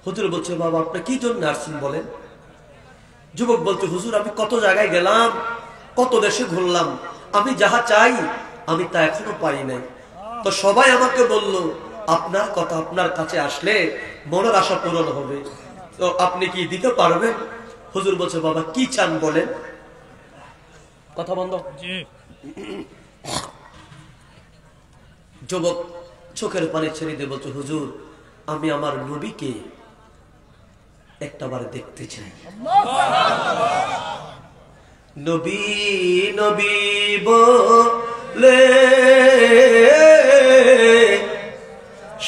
হুজুর বলছে বাবা আপনি কি জন্য আসছেন বলেন যুবক বলছে হুজুর আমি কত জায়গায় গেলাম কত দেশে ঘুরলাম আমি যাহা চাই আমি তা এখনো পাই নাই তো সবাই আমাকে বলল আপনার কথা আপনার কাছে আসলে মনের আশা পূরণ হবে তো আপনি কি দিতে পারবেন হুজুর বলছে বাবা কি চান বলেন কথা বন্ধ যুবক চোখের পানি ছেড়ে দিয়ে বলছে হুজুর আমি আমার নবীকে একটাবার দেখতে চাই নবী নবী বলে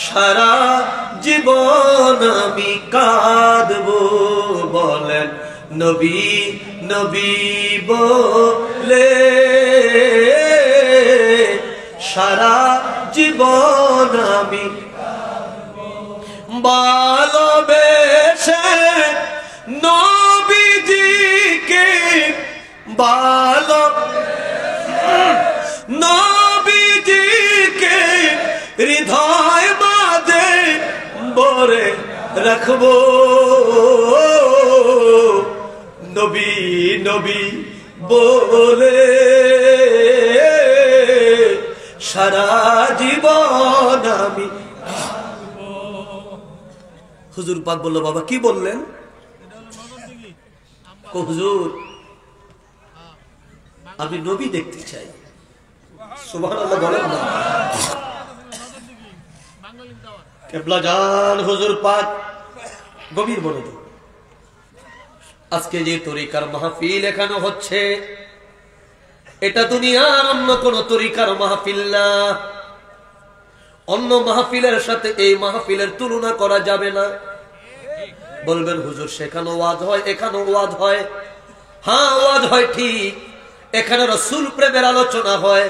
সারা জীবন আমি কাঁদবো বলেন নবী নবী বলে সারা জীবন আমি ভালোবেসে নবীজিকে নবীজিকে হৃদয় মাঝে বরে রাখবো নবী নবী বলে সারা জীবন আমি হুজুর পাক বলল বাবা কি বললেন হুজুর আমি নবী দেখতে চাই। সুবহানাল্লাহ বলেন না। কেবলা জান হুজুর পাক গভীর মনোযোগ। আজকে যে তরিকার মাহফিল এখানে হচ্ছে, এটা দুনিয়ার অন্য কোন তরিকার মাহফিল না। অন্য মাহফিলের সাথে এই মাহফিলের তুলনা করা যাবে না। বলবেন হুজুর সেখানে ওয়াজ হয়, এখানে ওয়াজ হয়। হ্যাঁ ওয়াজ হয় ঠিক, এখানে রাসূল প্রেমের আলোচনা হয়।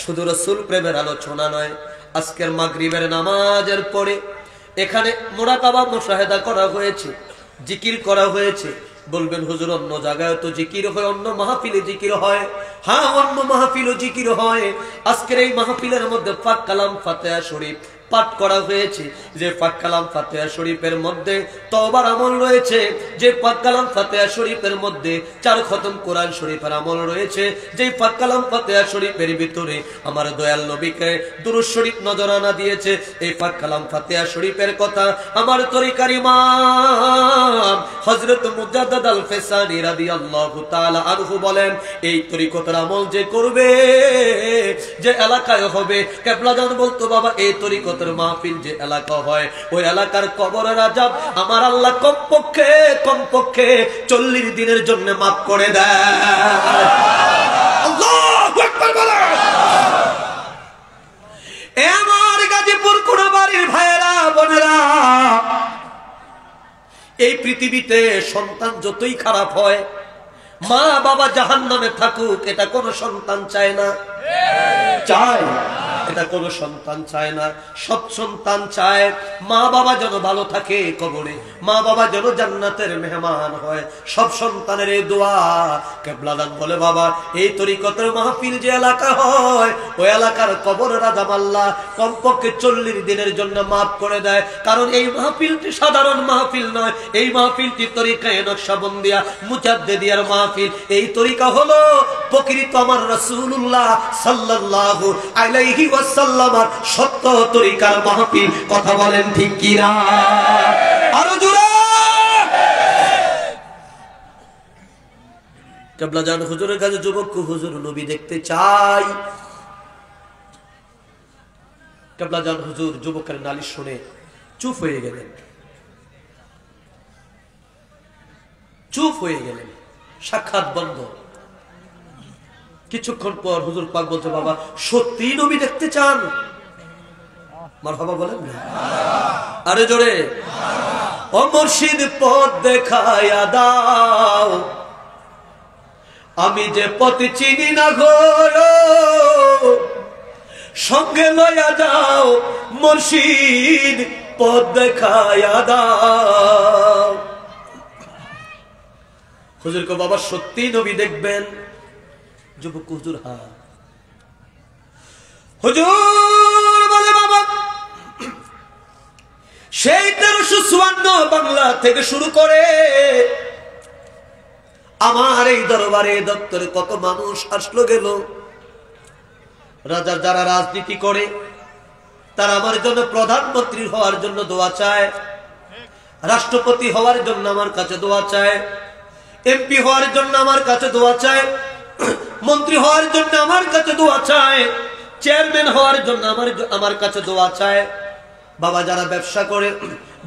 শুধু রাসূল প্রেমের আলোচনা নয়, আজকের মাগরিবের নামাজের পরে এখানে মুরাকাবা মুশাহাদা করা হয়েছে, জিকির করা হয়েছে। বলবেন হুজুর অন্য জায়গায় তো জিকির হয়, অন্য মাহফিলে জিকির হয়। হ্যাঁ অন্য মাহফিলও জিকির হয়। আজকের এই মাহফিলের মধ্যে পাক কালাম ফাতিহা শরীফ পাঠ করা হয়েছে। যে পাক কালাম ফাতিহা শরীফের মধ্যে তওবার আমল রয়েছে, যে পাক কালাম ফাতিহা শরীফের মধ্যে 4 খতম কোরআন শরীফের আমল রয়েছে, যে পাক কালাম ফাতিহা শরীফের ভিতরে আমার দয়াল নবীকে দুরূদ শরীফ নজরানা দিয়েছে। এই পাক কালাম ফাতিহা শরীফের কথা আমার তরিকার ইমাম হযরত মুজাদ্দিদ আল ফিসানি রাদিয়াল্লাহু তাআলা আনহু বলেন, এই তরিকতের আমল যে করবে, যে এলাকায় হবে, কেবলাজান বলতো বাবা এই তরিকত মাহফিল যে এলাকা হয়, ওই এলাকার কবরের আযাব আমার আল্লাহ কমপক্ষে 40 দিনের জন্য মাফ করে দেয়। আল্লাহু আকবার বলেন। আমার গাজীপুর কোনাবাড়ির ভাইয়েরা বোনেরা, এই পৃথিবীতে সন্তান যতই খারাপ হয়, মা বাবা জাহান্নামে থাকুক, এটা কোন সন্তান চায় না। চায়? এটা কোন সন্তান চায় না। সব সন্তান চায় মা বাবা যেন ভালো থাকে কবরে, মা বাবা যেন জান্নাতের মেহমান হয়। সব সন্তানের এই দোয়া। কেবলাদান বলে বাবা এই তরিকতের মাহফিল যে এলাকা হয়, ওই এলাকার কবরের আযাব আল্লাহ কমপক্ষে 40 দিনের জন্য মাফ করে দেয়। কারণ এই মাহফিলটি সাধারণ মাহফিল নয়, এই মাহফিলটি তরিকায়ে নকশবন্দিয়া মুজাদ্দিদিয়ার মাহফিল। এই তরিকা হলো প্রকৃত আমার রাসূলুল্লাহ সাল্লাল্লাহু আলাইহি ওয়াসাল্লামের সত্য তরিকার মাহফিল। কথা বলেন ঠিক কি না? আরো জোরে। কেবলা জান হুজুরের কাছে যুবক হুজুর নবী দেখতে চাই। কেবলা জান হুজুর যুবকের নালিশ শুনে চুপ হয়ে গেলেন, চুপ হয়ে গেলেন, সাক্ষাৎ বন্ধ। কিছুক্ষণ পর হুজুর পাক বলছে, বাবা সত্যি নবী দেখতে চান? মারহাবা বলেন না? আরে জোরে। ও মুর্শিদ পথ দেখায়া দাও, আমি যে পথ চিনি না গো, সঙ্গে লয়া যাও মুর্শিদ পথ দেখায়া দাও। হুজুর কো বাবা সত্যি নবী দেখবেন? যুবক হুজুর হ্যাঁ। হুজুর বলে বাবা সেই 1354 বাংলা থেকে শুরু করে আমার এই দরবারে দপ্তরে কত মানুষ আসলো গেল। রাজা যারা রাজনীতি করে তারা আমার জন্য প্রধানমন্ত্রী হওয়ার জন্য দোয়া চায়, রাষ্ট্রপতি হওয়ার জন্য আমার কাছে দোয়া চায়, এমপি হওয়ার জন্য আমার কাছে দোয়া চায়, মন্ত্রী হওয়ার জন্য আমার কাছে দোয়া চায়, চেয়ারম্যান হওয়ার জন্য আমার কাছে দোয়া চায়। বাবা যারা ব্যবসা করে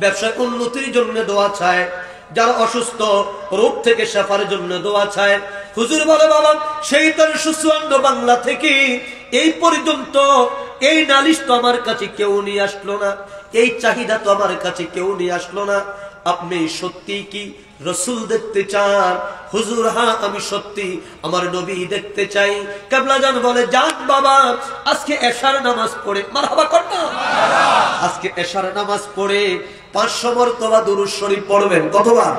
ব্যবসায় উন্নতির জন্য দোয়া চায়, যারা অসুস্থ রোগ থেকে শাফার জন্য দোয়া চায়। হুজুর বলে বাবা সেই 1354 বাংলা থেকে এই পর্যন্ত এই নালিশ তো আমার কাছে কেউ নিয়ে আসলো না, এই চাহিদা তো আমার কাছে কেউ নিয়ে আসলো না। আপনি সত্যি কি রাসূল দেখতে চান? হুজুর হ্যাঁ আমি সত্যি আমার নবী দেখতে চাই। কেবলা জান বলে যান বাবা আজকে এশার নামাজ পড়ে, মারহাবা কর না, আজকে এশার নামাজ পড়ে 500 মরতবা দুরূদ শরীফ পড়বেন। কতবার?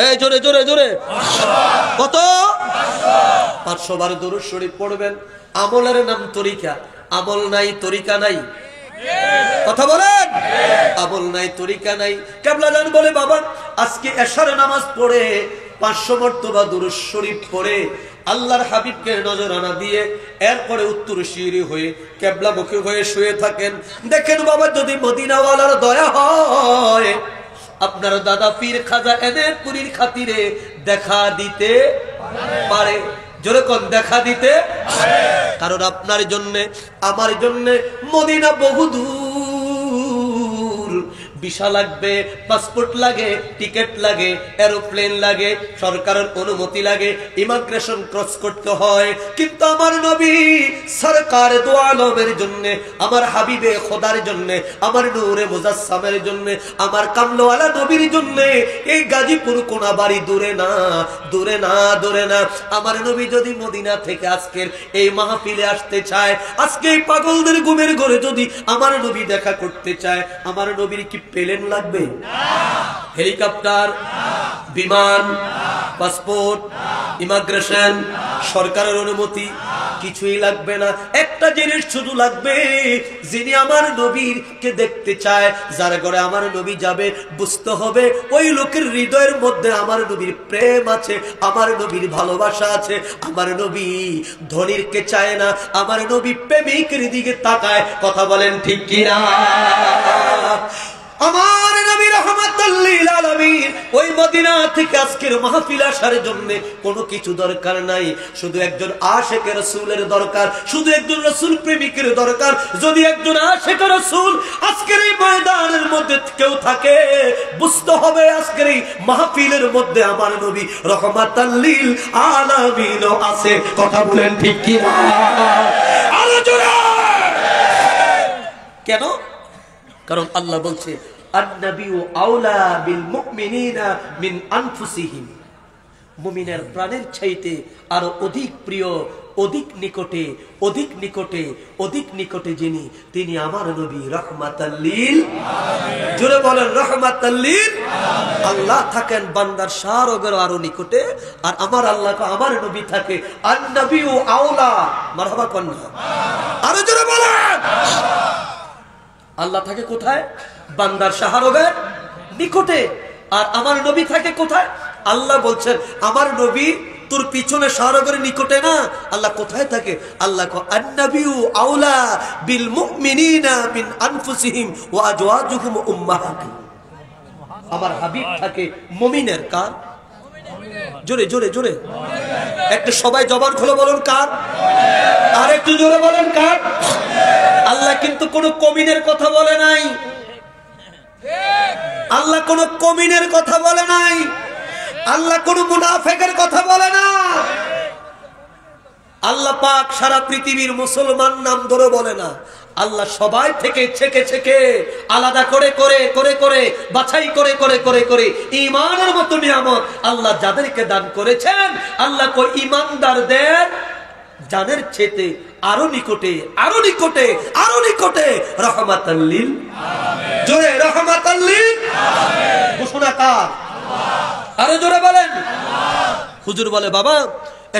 এই জোরে জোরে জোরে। কত? 500 বার দুরূদ শরীফ পড়বেন। আমলের নাম তরিকা, আমল নাই তরিকা নাই। কথা বলেন, আমল নাই তরিকা নাই। কেবলা জান বলে বাবা আজকে এশার নামাজ পড়ে 500 মরতবা দুরূদ শরীফ পড়ে আল্লাহর হাবিবকে নজরানা দিয়ে এরপরে উত্তর শিরি হয়ে কেবলামুখী হয়ে শুয়ে থাকেন। দেখেন বাবা যদি মদিনাওয়ালার দয়া হয় আপনার দাদা পীর খাজা এনায়েতপুরীর খাতিরে দেখা দিতে পারে। জোরে কোন দেখা দিতে পারে। কারণ আপনার জন্য আমার জন্য মদিনা বহুদূর, ভিসা লাগবে, পাসপোর্ট লাগে, টিকিট লাগে, এরোপ্লেন লাগে, সরকারের অনুমতি লাগে, ইমিগ্রেশন ক্রস করতে হয়। কিন্তু আমার নবী সরকার দো আলমের জন্য, আমার হাবিবে খোদার জন্য, আমার নূরে মুজাসসামের জন্য, আমার কামলাওয়ালা নবীর জন্য এই গাজীপুর কোনাবাড়ি দূরে না, দূরে না, দূরে না। আমার নবী যদি মদিনা থেকে আজকের এই মাহফিলে আসতে চায়, আজকে এই পাগলদের ঘুমের ঘরে যদি আমার নবী দেখা করতে চায়, আমার নবীর কি প্লেন লাগবে? হেলিকপ্টার, বিমান, পাসপোর্ট, ইমিগ্রেশন, সরকারের অনুমতি কিছুই লাগবে না। একটা জিনিস শুধু লাগবে, যিনি আমার নবীকে দেখতে চায়, যার ঘরে আমার নবী যাবে, বুঝতে হবে ওই লোকের হৃদয়ের মধ্যে আমার নবীর প্রেম আছে, আমার নবীর ভালোবাসা আছে। আমার নবী ধনীরকে চায় না, আমার নবী প্রেমিকের দিকে তাকায়। কথা বলেন ঠিক কিনা? আমার নবী রাহমাতুল লিল আলামিন ওই মদিনা থেকে আজকের মাহফিল আসার জন্য কোনো কিছু দরকার নাই, শুধু একজন আশিক রাসূলের দরকার, শুধু একজন রাসূল প্রেমিকের দরকার। যদি একজন আশিক রাসূল আজকের এই ময়দানের মধ্যে কেউ থাকে, বুঝতে হবে আজকের এই মাহফিলের মধ্যে আমার নবী রাহমাতুল লিল আলামিন আছে। কথা বলেন ঠিক কি না? আলোচনা কেন? কারণ আল্লাহ বলছে আন-নাবিয়্যু আওলা বিল মুমিনিনা মিন আনফুসিহিম, মুমিনের প্রাণের চাইতে আরো অধিক প্রিয়, অধিক নিকটে, অধিক নিকটে, অধিক নিকটে যিনি, তিনি আমার নবী রাহমাতুল লিল আলামিন। জোরে বলেন রাহমাতুল লিল আলামিন। আল্লাহ থাকেন বান্দার সারগের আরো নিকটে, আর আমার আল্লাহ আমার নবী থাকে আন-নাবিয়্যু আওলা। মারহাবা কোন না? আরো জোরে বলেন। আল্লাহ থাকে কোথায়? বান্দার শাহরগের নিকটে। আর আমার নবী থাকে কোথায়? আল্লাহ বলছেন আমার নবী তোর পিছনে শাহরগের নিকটে না। আল্লাহ কোথায় থাকে? আল্লাহ কো আন-নাবিয়্যু আওলা বিল মুমিনিনা মিন আনফুসিহিম ওয়া আজওয়াজুহুম উম্মাহাতুহুম। আমার হাবিব থাকে মুমিনের কার? জোরে জোরে জোরে একটু সবাই জবান খুলে বলুন কার? আর একটু জোরে বলেন কার? আল্লাহ কিন্তু কোন কমিনের কথা বলে নাই, আল্লাহ কোন কমিনের কথা বলে নাই, আল্লাহ কোন মুনাফিকের কথা বলে না। আল্লাহ পাক সারা পৃথিবীর মুসলমান নাম ধরে বলে না, আল্লাহ সবাই থেকে ছেকে ছেকে আলাদা করে করে করে করে বাছাই করে করে করে করে ঈমানের মতো নিয়ামত আল্লাহ যাদেরকে দান করেছেন, আল্লাহ কো ঈমানদারদের জানের চেয়ে আরো নিকটে, আরো নিকটে, আরো নিকটে রাহমাতুল লিল আলামিন। জোরে রাহমাতুল লিল আলামিন। ঘোষণা কার? আল্লাহ। আরো জোরে বলেন আল্লাহ। হুজুর বলে বাবা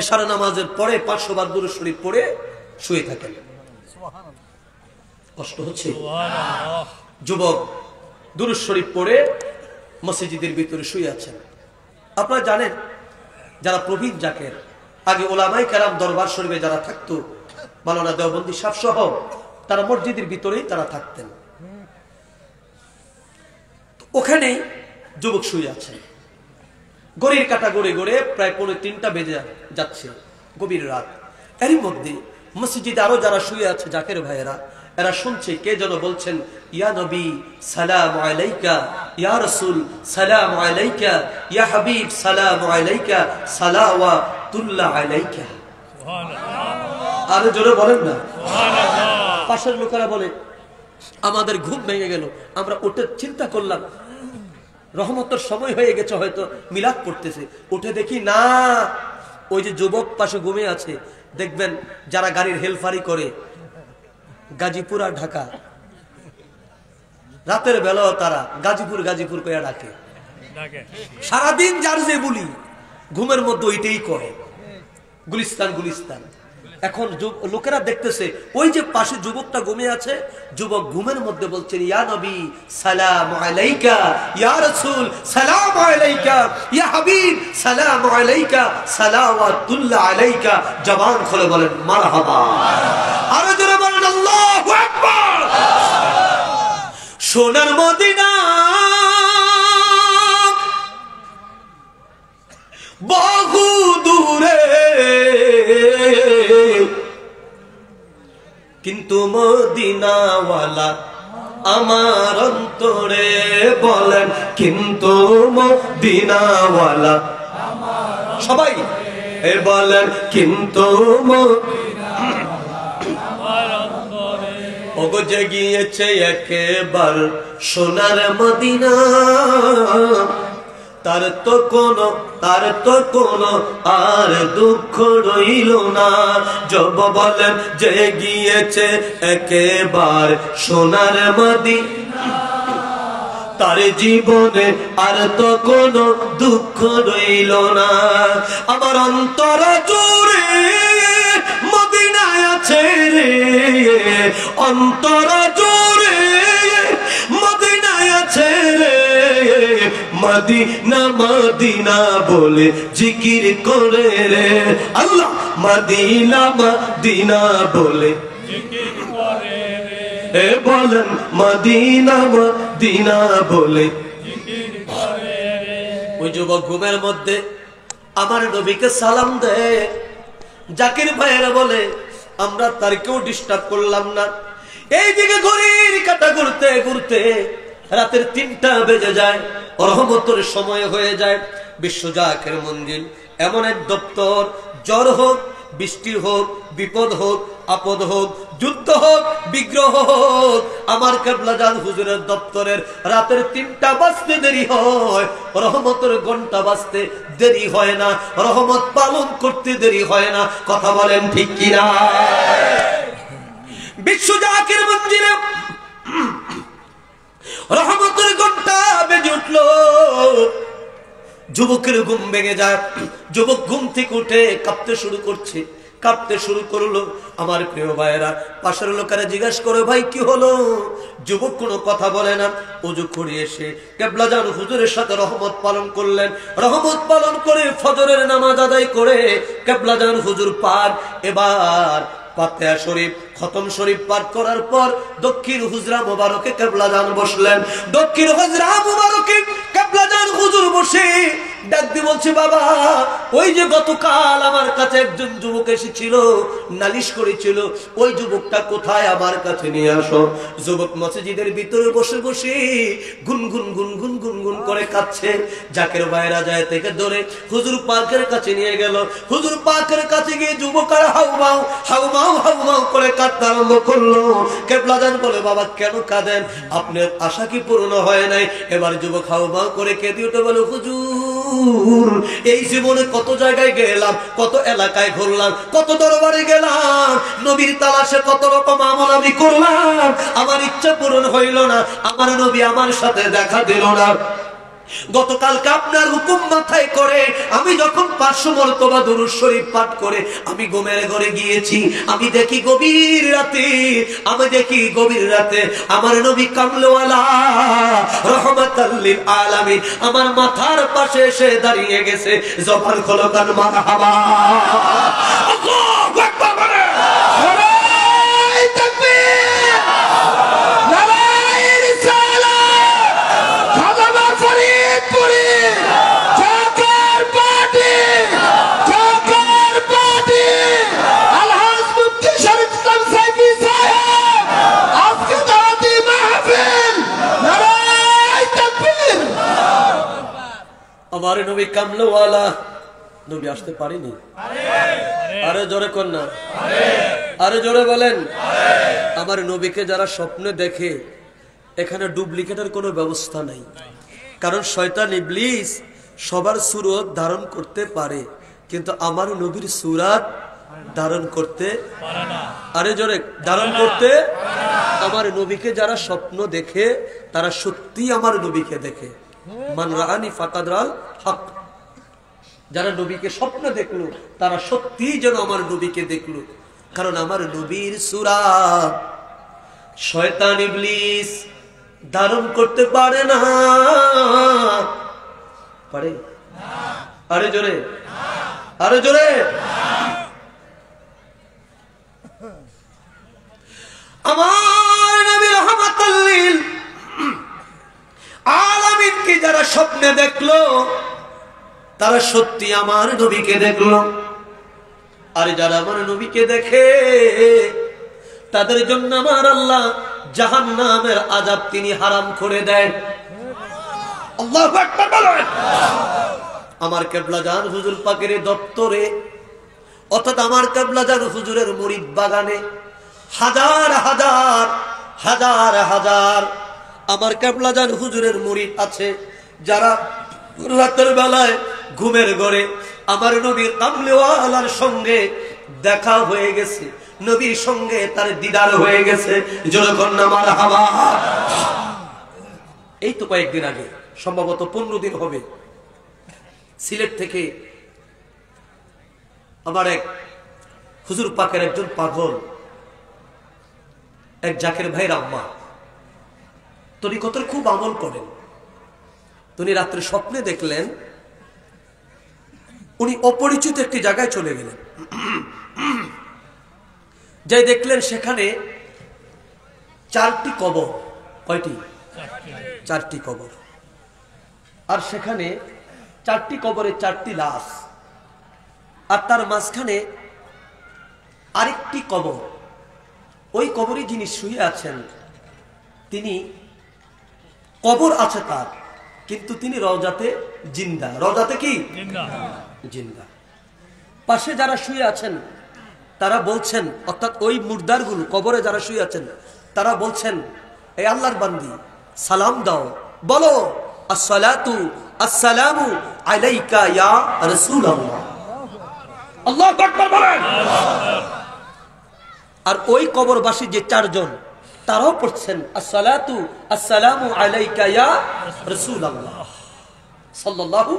এশার নামাজের পরে 500 বার দুরূদ শরীফ পড়ে শুয়ে থাকেন। সুবহানাল্লাহ। কষ্ট হচ্ছে? সুবহানাল্লাহ। যুবক দুরূদ শরীফ পড়ে মসজিদের ভিতরে শুয়ে আছেন। আপনারা জানেন যারা প্রবীণ জাকের, আগে ওলামায়ে কেরাম দরবার শরীফে যারা থাকতো, মাওলানা দেওবন্দি সাহেব সহ, তারা মসজিদের ভিতরেই তারা থাকতেন। ওখানেই যুবক শুয়ে আছেন। ঘড়ির কাঁটা গড়ে গড়ে প্রায় 2:45 বেজে যাচ্ছে, গভীর রাত। এরই মধ্যে মসজিদে আরো যারা শুয়ে আছে জাকের ভাইয়েরা, এরা শুনছে কে যেন বলছেন ইয়া নবী সালামু আলাইকা, ইয়া রাসূল সালামু আলাইকা, ইয়া হাবিব সালামু আলাইকা, সালাওয়াতুল্লাহ আলাইকা। সুবহানাল্লাহ। আরে জোরে বলেন না সুবহানাল্লাহ। পাশের লোকেরা বলে আমাদের ঘুম ভেঙে গেল, আমরা উঠে চিন্তা করলাম রহমতের সময় হয়ে গেছে, হয়তো মিলাদ পড়তেছে। উঠে দেখি না, ওই যে যুবক পাশে ঘুমিয়ে আছে, দেখবেন যারা গাড়ির হেলফারি করে গাজীপুর আর ঢাকা, রাতের বেলাও তারা গাজীপুর গাজীপুর করে ডাকে। সারাদিন যার যে বলি ঘুমের মধ্যে ওইটাই করে, গুলিস্তান গুলিস্তান। এখন লোকেরা দেখতেছে ওই যে পাশে যুবকটা ঘুমিয়ে আছে, যুবক ঘুমের মধ্যে বলছেন ইয়া নবী সালামু আলাইকা, ইয়া রাসূল সালামু আলাইকা, ইয়া হাবিব সালামু আলাইকা, সালাওয়াতুল্লাহ আলাইকা। জবান খুলে বলেন মারহাবা। আরো জোরে বলেন আল্লাহু আকবার। সোনার মদিনা বহু দূরে, কিন্তু মদিনাওয়ালা আমার অন্তরে। বলেন কিন্তু মদিনাওয়ালা, সবাই বলেন কিন্তু ওগো জেগিয়েছে একেবার সোনার মদিনা, তার তো কোনো আর দুঃখ রইল না। জব বলেন যে গিয়েছে একেবার সোনার মদিনা, তার জীবনে আর তো কোনো দুঃখ রইল না। আমার অন্তর জুড়ে মদিনায় আছে রে, অন্তর জুড়ে মদিনায় আছে রে। মদিনা মদিনা বলে জিকির করে রে আল্লাহ, মদিনা মদিনা বলে জিকির করে রে। বলেন মদিনা মদিনা বলে জিকির করে রে। ওই যুবক ঘুমের মধ্যে আমার নবীকে সালাম দেয়। জাকির ভাইয়েরা বলে আমরা তার কেউ ডিস্টার্ব করলাম না। এইদিকে ঘড়ির কাঁটা ঘুরতে ঘুরতে রাতের 3টা বেজে যায়, রহমতের সময় হয়ে যায়। বিশ্ব জাকের মঞ্জিল এমন এক দপ্তর, জ্বর হোক, বৃষ্টি হোক, বিপদ হোক, আপদ হোক, যুদ্ধ হোক, বিগ্রহ হোক, আমার কেবলাজান হুজুরের দপ্তরের রাতের 3টা বাজতে দেরি হয়, রহমতের ঘন্টা বাজতে দেরি হয় না, রহমত পালন করতে দেরি হয় না। কথা বলেন ঠিক কিনা? বিশ্ব জাকের মঞ্জিলে রহমতের ঘন্টা বেজে উঠল। যুবকের ঘুম ভেঙে যায়। যুবক ঘুম থেকে উঠে কাঁপতে শুরু করলো। আমার প্রিয় ভাইয়েরা, পাশের লোকেরা জিজ্ঞাসা করে ভাই কি হলো? যুবক কোনো কথা বলে না। ওযু করে এসে কেবলাজান হুজুরের সাথে রহমত পালন করলেন। রহমত পালন করে ফজরের নামাজ আদায় করে কেবলাজান হুজুর পাক এবার ফাতিহা শরীফ, খতম শরীফ পাঠ করার পর দক্ষিণ হুজরা মোবারকে কেবলাজান বসলেন। দক্ষিণ হুজরা মোবারকে কেবলাজান হুজুর বসে ডাক দিয়ে বলছে, বাবা ওই যে গতকাল আমার কাছে একজন যুবক এসেছিল, নালিশ করেছিল, ওই যুবকটা কোথায়? আমার কাছে নিয়ে আসো। যুবক মসজিদের ভিতরে বসে বসে গুনগুন গুনগুন গুনগুন করে কাঁদছে। জাকের ভাইরা যায় থেকে ধরে হুজুর পাকের কাছে নিয়ে গেল। হুজুর পাকের কাছে গিয়ে যুবক আর হাউমাউ হাউমাউ হাউমাউ করে কাঁদতে আরম্ভ করলো। কেবলাজান বলে, বাবা কেন কাঁদেন? আপনার আশা কি পূর্ণ হয় নাই? এবার যুবক হাউমাউ করে কেঁদে উঠে বলে, হুজুর এই জীবনে কত জায়গায় গেলাম, কত এলাকায় ঘুরলাম, কত দরবারে গেলাম, নবীর তালাশে কত রকম আমল আমি করলাম, আমার ইচ্ছা পূরণ হইল না, আমার নবী আমার সাথে দেখা দিল না। গতকালকে আপনার হুকুম মাথায় করে আমি যখন 500 মরতবা দুরূদ শরীফ পাঠ করে আমি ঘুমের ঘরে গিয়েছি, আমি দেখি গভীর রাতে আমার নবী কামলেওয়ালা রহমাতাল লিল আলামিন আমার মাথার পাশে এসে দাঁড়িয়ে গেছে। জবান খোলো কান মারহাবা, আল্লাহু আকবার বলে নারায়ে তাকবীর, নারায়ে রিসালাত, খাজাবা ফরিদপুরি, জাকার পার্টি আলহাজ মুফতি শরীফ সাইফি সাহেব আজকে দাওয়াতি মাহফিল, নারায়ে তাকবীর। আমার নবী কামলেওয়ালা নবী আসতে পারেনি? আরে জোরে কর না, আরে জোরে বলেন। আমার নবীকে যারা স্বপ্নে দেখে, এখানে ডুপ্লিকেটের কোনো ব্যবস্থা নাই, কারণ শয়তান ইবলিস সবার সুরত ধারণ করতে পারে, কিন্তু আমার নবীর সুরাত ধারণ করতে পারে না। আরে জোরে, ধারণ করতে। আমার নবীকে যারা স্বপ্ন দেখে তারা সত্যি আমার নবীকে দেখে। মান রাআনি ফাকাদ রাআল হক। যারা নবীকে স্বপ্ন দেখলো তারা সত্যি যেন আমার নবীকে দেখলো, কারণ আমার নবীর সুরাত শয়তান ইবলিস ধারণ করতে পারে না। পারে? আরে জোরে, আরে জোরে। আমার নবী রহমাতুল লিল আলামিনকে যারা স্বপ্নে দেখলো তারা সত্যি আমার নবীকে দেখলো। আর যারা আমার নবীকে দেখে তাদের জন্য আমার আল্লাহ জাহান্নামের আযাব তিনি হারাম করে দেন। আল্লাহু আকবার বলেন। আমার কিবলাজান হুজুর পাকের দপ্তরে অর্থাৎ আমার কিবলাজান হুজুরের মুরিদ বাগানে হাজার হাজার হাজার হাজার আমার কিবলাজান হুজুরের মুরিদ আছে, যারা রাতের বেলায় ঘুমের ঘরে আমার নবীর কামলিওয়ালার সঙ্গে দেখা হয়ে গেছে, নবীর সঙ্গে তার দিদার হয়ে গেছে। যখন আমার হাওয়া এই তো কয়েকদিন আগে, সম্ভবত 15 দিন হবে, সিলেট থেকে আমার এক হুজুর পাকের একজন পাগল, এক জাকের ভাইয়ের আম্মা, তরিকতের খুব আমল করেন। তিনি রাত্রে স্বপ্নে দেখলেন উনি অপরিচিত একটি জায়গায় চলে গেলেন, যাই দেখলেন সেখানে 4টি কবর। কয়টি? 4টি কবর। আর সেখানে 4টি কবরে 4টি লাশ, আর তার মাঝখানে আরেকটি কবর। ওই কবরে যিনি শুয়ে আছেন তিনি, কবর আছে তার, কিন্তু তিনি রওজাতে জিন্দা। রওজাতে কি? জিন্দা। পাশে যারা শুয়ে আছেন তারা বলছেন, অর্থাৎ ওই মুর্দারগুলো কবরে যারা শুয়ে আছেন তারা বলছেন, এই আল্লাহর বান্দি সালাম দাও, বলো আসসালাতু আসসালামু আলাইকা ইয়া রাসূলুল্লাহ। আল্লাহু আকবার বলেন। আর ওই কবরবাসী যে 4 জন তারাও পড়ছেন আসসালাতু আসসালামু আলাইকা ইয়া রাসূলুল্লাহ সাল্লাল্লাহু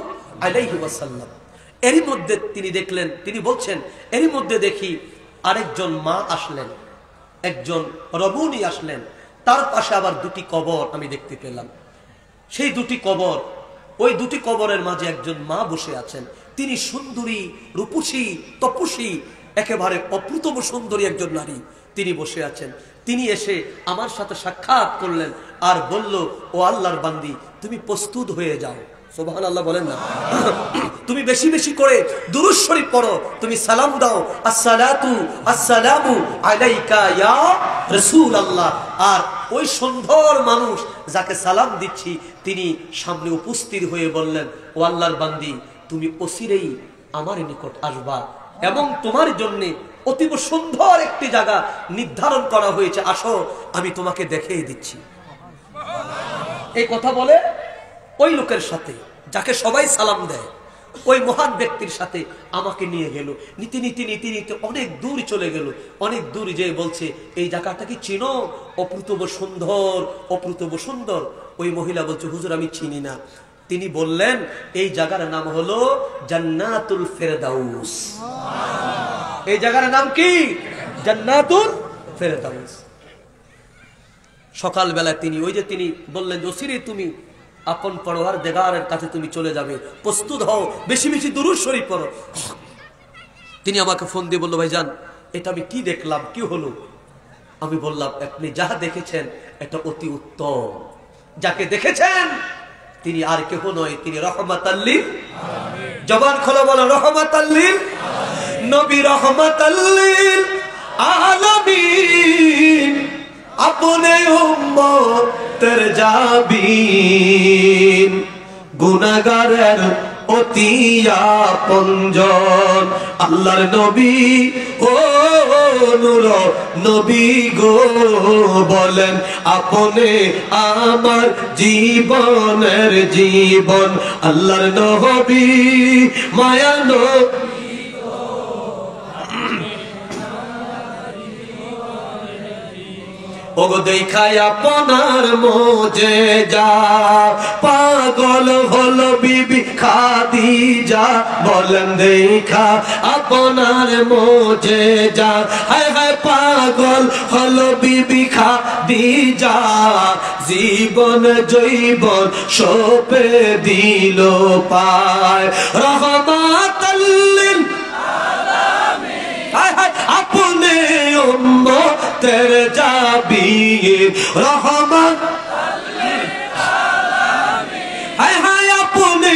আলাইহি ওয়াসাল্লাম। এরই মধ্যে তিনি দেখলেন, তিনি বলছেন এরই মধ্যে দেখি আরেকজন মা আসলেন, একজন রমণী আসলেন, তার পাশে আবার 2টি কবর আমি দেখতে পেলাম। সেই 2টি কবর, ওই 2টি কবরের মাঝে একজন মা বসে আছেন। তিনি সুন্দরী, রূপসী, তপস্বী, একেবারে অপ্রতিম সুন্দরী একজন নারী, তিনি বসে আছেন। তিনি এসে আমার সাথে সাক্ষাৎ করলেন আর বলল, ও আল্লাহর বান্দি তুমি প্রস্তুত হয়ে যাও। সুবহানাল্লাহ বলেন না। তুমি বেশি বেশি করে দুরূদ শরীফ পড়ো, তুমি সালাম দাও আসসালাতু আসসালামু আলাইকা ইয়া রাসূলুল্লাহ। আর ওই সুন্দর মানুষ যাকে সালাম দিচ্ছি তিনি সামনে উপস্থিত হয়ে বললেন, ও আল্লাহর বান্দি তুমি অচিরেই আমার নিকট আসবা এবং তোমার জন্য অতীব সুন্দর একটি জায়গা নির্ধারণ করা হয়েছে, আসো আমি তোমাকে দেখিয়ে দিচ্ছি। এই কথা বলে ওই লোকের সাথে, যাকে সবাই সালাম দেয়, ওই মহান ব্যক্তির সাথে আমাকে নিয়ে গেল। নীতি নীতি নীতি নীতি অনেক দূর চলে গেল। অনেক দূর যেয়ে বলছে, এই জায়গাটা কি চিনো? অপ্রতিম সুন্দর, অপ্রতিম সুন্দর। ওই মহিলা বলছে, হুজুর আমি চিনি না। তিনি বললেন, এই জায়গার নাম হলো জান্নাতুল ফেরদাউস। এই জায়গার নাম কি? জান্নাতুল ফেরদাউস। সকালবেলা তিনি, ওই যে তিনি বললেন, অচিরে তুমি আপন পরওয়ারদিগারের কাছে তুমি চলে যাবে, প্রস্তুত হও, বেশি বেশি দুরূদ শরীফ পড়ো। তিনি আমাকে ফোন দিয়ে বলল, ভাইজান এটা আমি কি দেখলাম, কি হলো? আমি বললাম, আপনি যা দেখেছেন এটা অতি উত্তম। যাকে দেখেছেন তিনি আর কেহ নয়, তিনি রহমাতাল লিল আলামিন। জবান খোলা বলো রহমাতাল লিল আলামিন। নবী রহমাতাল লিল আলামিন, আপনে উম্মতের জাবিন, গুনাহগারের অতি আপনজন আল্লাহর নবী। ও নূর নবী গো বলেন, আপনে আমার জীবনের জীবন আল্লাহর নবী, মায়া নবী। ওগো দেখায় আপনার মোজেজা, পাগল হলো বিবি খাদিজা, বলেন দেখা আপনার মোজেজা। হায় হায় পাগল হলো বিবি খাদিজা, জীবন জৈবন সপে দিল পায় রহমাতাল লিল আলামিন। হায় হায় আপনি উম্মতের জাবিন রহমাতাল লিল আলামিন। হায় হায় আপনি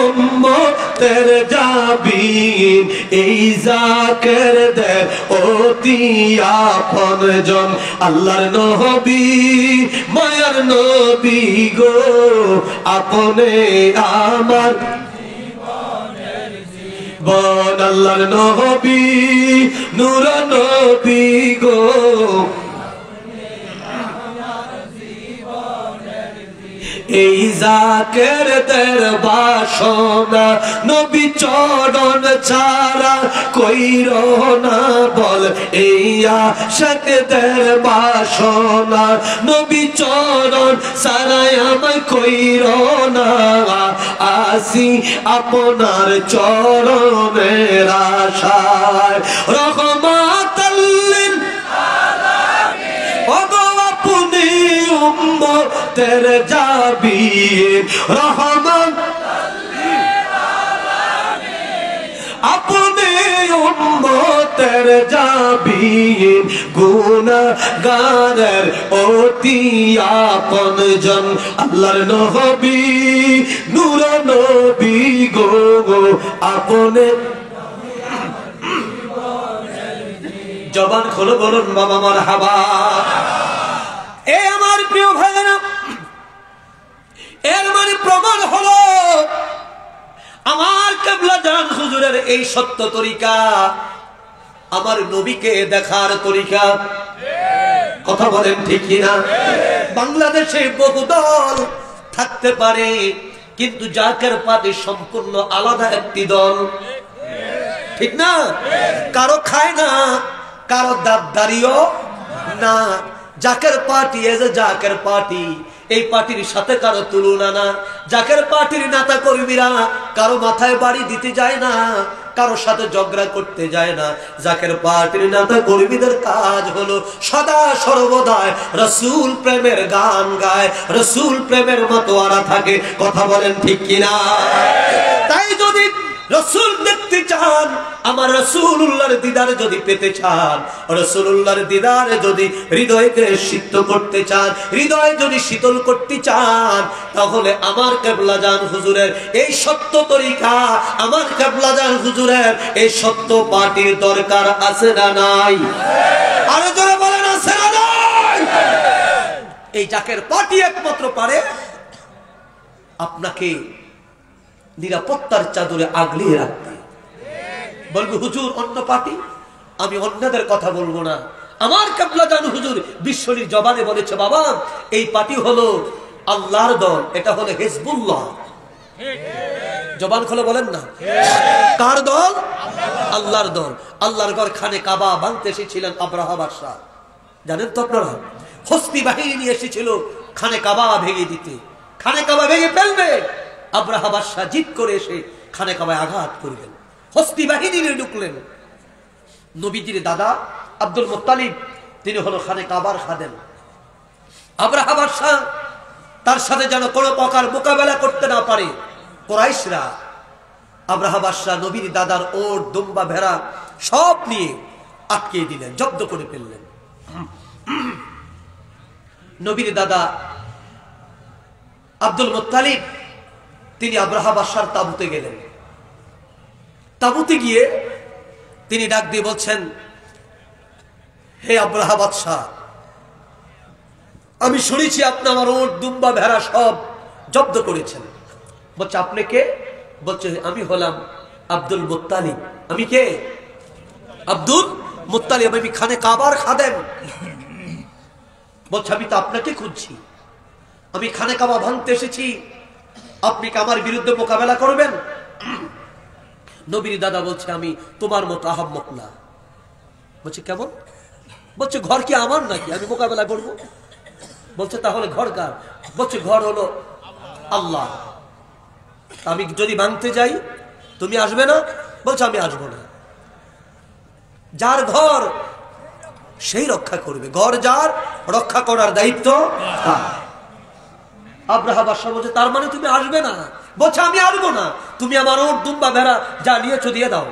উম্মতের তের জাবিন এই জাকেরদের অতি আপনজন আল্লাহর নবী মায়ার নবী গো আপনে আমার বন আল্লাহর নবী নূর নবী গো এই জাকেরদের বাসনা নবী চরণ ছাড়া কইর না বল এই আশিকদের বাসনা নবী চরণ ছাড়া আমায় কইর না আসি আপনার চরণের আশায় রহমাতাল লিল উম্মতের জাবিন রহমান আপনি উম্মতের জাবিন গুনাহগারের অতি আপনজন আল্লাহর নবী নূর নবী গো আপনি জবান খোলো বলুন বাবা মারহাবা। এ আমার প্রিয় ভাইরা এর মানে প্রমাণ হলো আমার কিবলা জান হুজুরের এই সত্য তরিকা আমার নবীকে দেখার তরিকা। কথা বলেন ঠিক কিনা? বাংলাদেশে বহু দল থাকতে পারে কিন্তু জাকের পার্টি সম্পূর্ণ আলাদা একটি দল, ঠিক না? কারো খায় না, কারো দাবদারিও না। Zaker party as a Zaker party, এই পার্টির সাথে কারো তুলনা না। জাকের পার্টির নেতা কর্মীরা কারো মাথায় বাড়ি দিতে যায় না, কারো সাথে ঝগড়া করতে যায় না। জাকের পার্টির নেতা কর্মীদের কাজ হলো সদা সর্বদাই রাসূল প্রেমের গান গায়, রাসূল প্রেমের মতোয়ারা থাকে। কথা বলেন ঠিক কিনা? তাই যদি রাসূল দেখতে চান, আমার রাসূলুল্লাহর দিদারে যদি পেতে চান, রাসূলুল্লাহর দিদারে যদি হৃদয়কে সিদ্ধ করতে চান, হৃদয় যদি শীতল করতে চান, তাহলে আমার কিবলা জান হুজুরের এই সত্য তরিকা, আমার কিবলা জান হুজুরের এই সত্য পার্টির দরকার আছে না নাই? আরে যারা বলেন আছে না নাই? এই জাকের পার্টি একমাত্র পারে আপনাকে নিরাপত্তার চাদরে আগলিয়ে রাখতে। বলবো হুজুর অন্য পার্টি, আমি অন্যদের কথা বলবো না। আমার কিবলা জান হুজুর বিশ্বনির জবানে বলেছে, বাবা এই পার্টি হলো আল্লাহর দল, এটা হলো হিজবুল্লাহ। জবান খুলে বলেন না, কার দল? আল্লাহর দল। আল্লাহর ঘর খানে কাবা ভাঙতে এসেছিলেন আব্রাহা বাদশাহ, জানেন তো আপনারা? হস্তি বাহিনী নিয়ে এসেছিল খানে কাবা ভেঙে দিতে, খানে কাবা ভেঙে ফেলবে। আব্রাহা বাদশাহ জিদ করে এসে খানে কাবায় আঘাত করলেন, হস্তি বাহিনী নিয়ে ঢুকলেন। নবীজির দাদা আব্দুল মুত্তালিব তিনি হলো খানে কাবার খাদেম। আব্রাহা বাদশাহ তার সাথে যেন কোনো প্রকার মোকাবেলা করতে না পারে কুরাইশরা, আব্রাহা বাদশাহ নবীর দাদার ওট দুম্বা ভেড়া সব নিয়ে আটকে দিলেন, জব্দ করে ফেললেন। নবীর দাদা আব্দুল মুত্তালিব তিনি আব্রাহা বাদশার তাবুতে গেলেন। তাবুতে গিয়ে তিনি ডাক দিয়ে বলছেন, হে আব্রাহা বাদশাহ, আমি শুনেছি আপনি আমার ওট দুম্বা ভেড়া সব জব্দ করেছেন। বলছে আপনি কে? বলছে আমি হলাম আব্দুল মুত্তালিব। আমি কে? আব্দুল মুত্তালিব, আমি খানে কাবার খাদেম। বলছে আমি তো আপনাকে খুঁজছি, আমি খানে কাবা ভাঙতে এসেছি, আপনি কি আমার বিরুদ্ধে মোকাবেলা করবেন? নবীর দাদা বলছে আমি তোমার মতো আহাম্মক না। বলছে কেমন? বলছে ঘর কি আমার নাকি আমি মোকাবেলা করব? বলছে তাহলে ঘর কার? বলছে ঘর হলো আল্লাহ। আমি যদি ভাঙতে যাই তুমি আসবে না? বলছে আমি আসবো না। যার ঘর সেই রক্ষা করবে, ঘর যার রক্ষা করার দায়িত্ব তার। আব্রাহা বাদশাহ বলছে তার মানে তুমি আসবে না? বলছে আমি আসবো না, তুমি আমার ওট দুম্বা ভেড়া যা নিয়েছো দিয়ে দাও।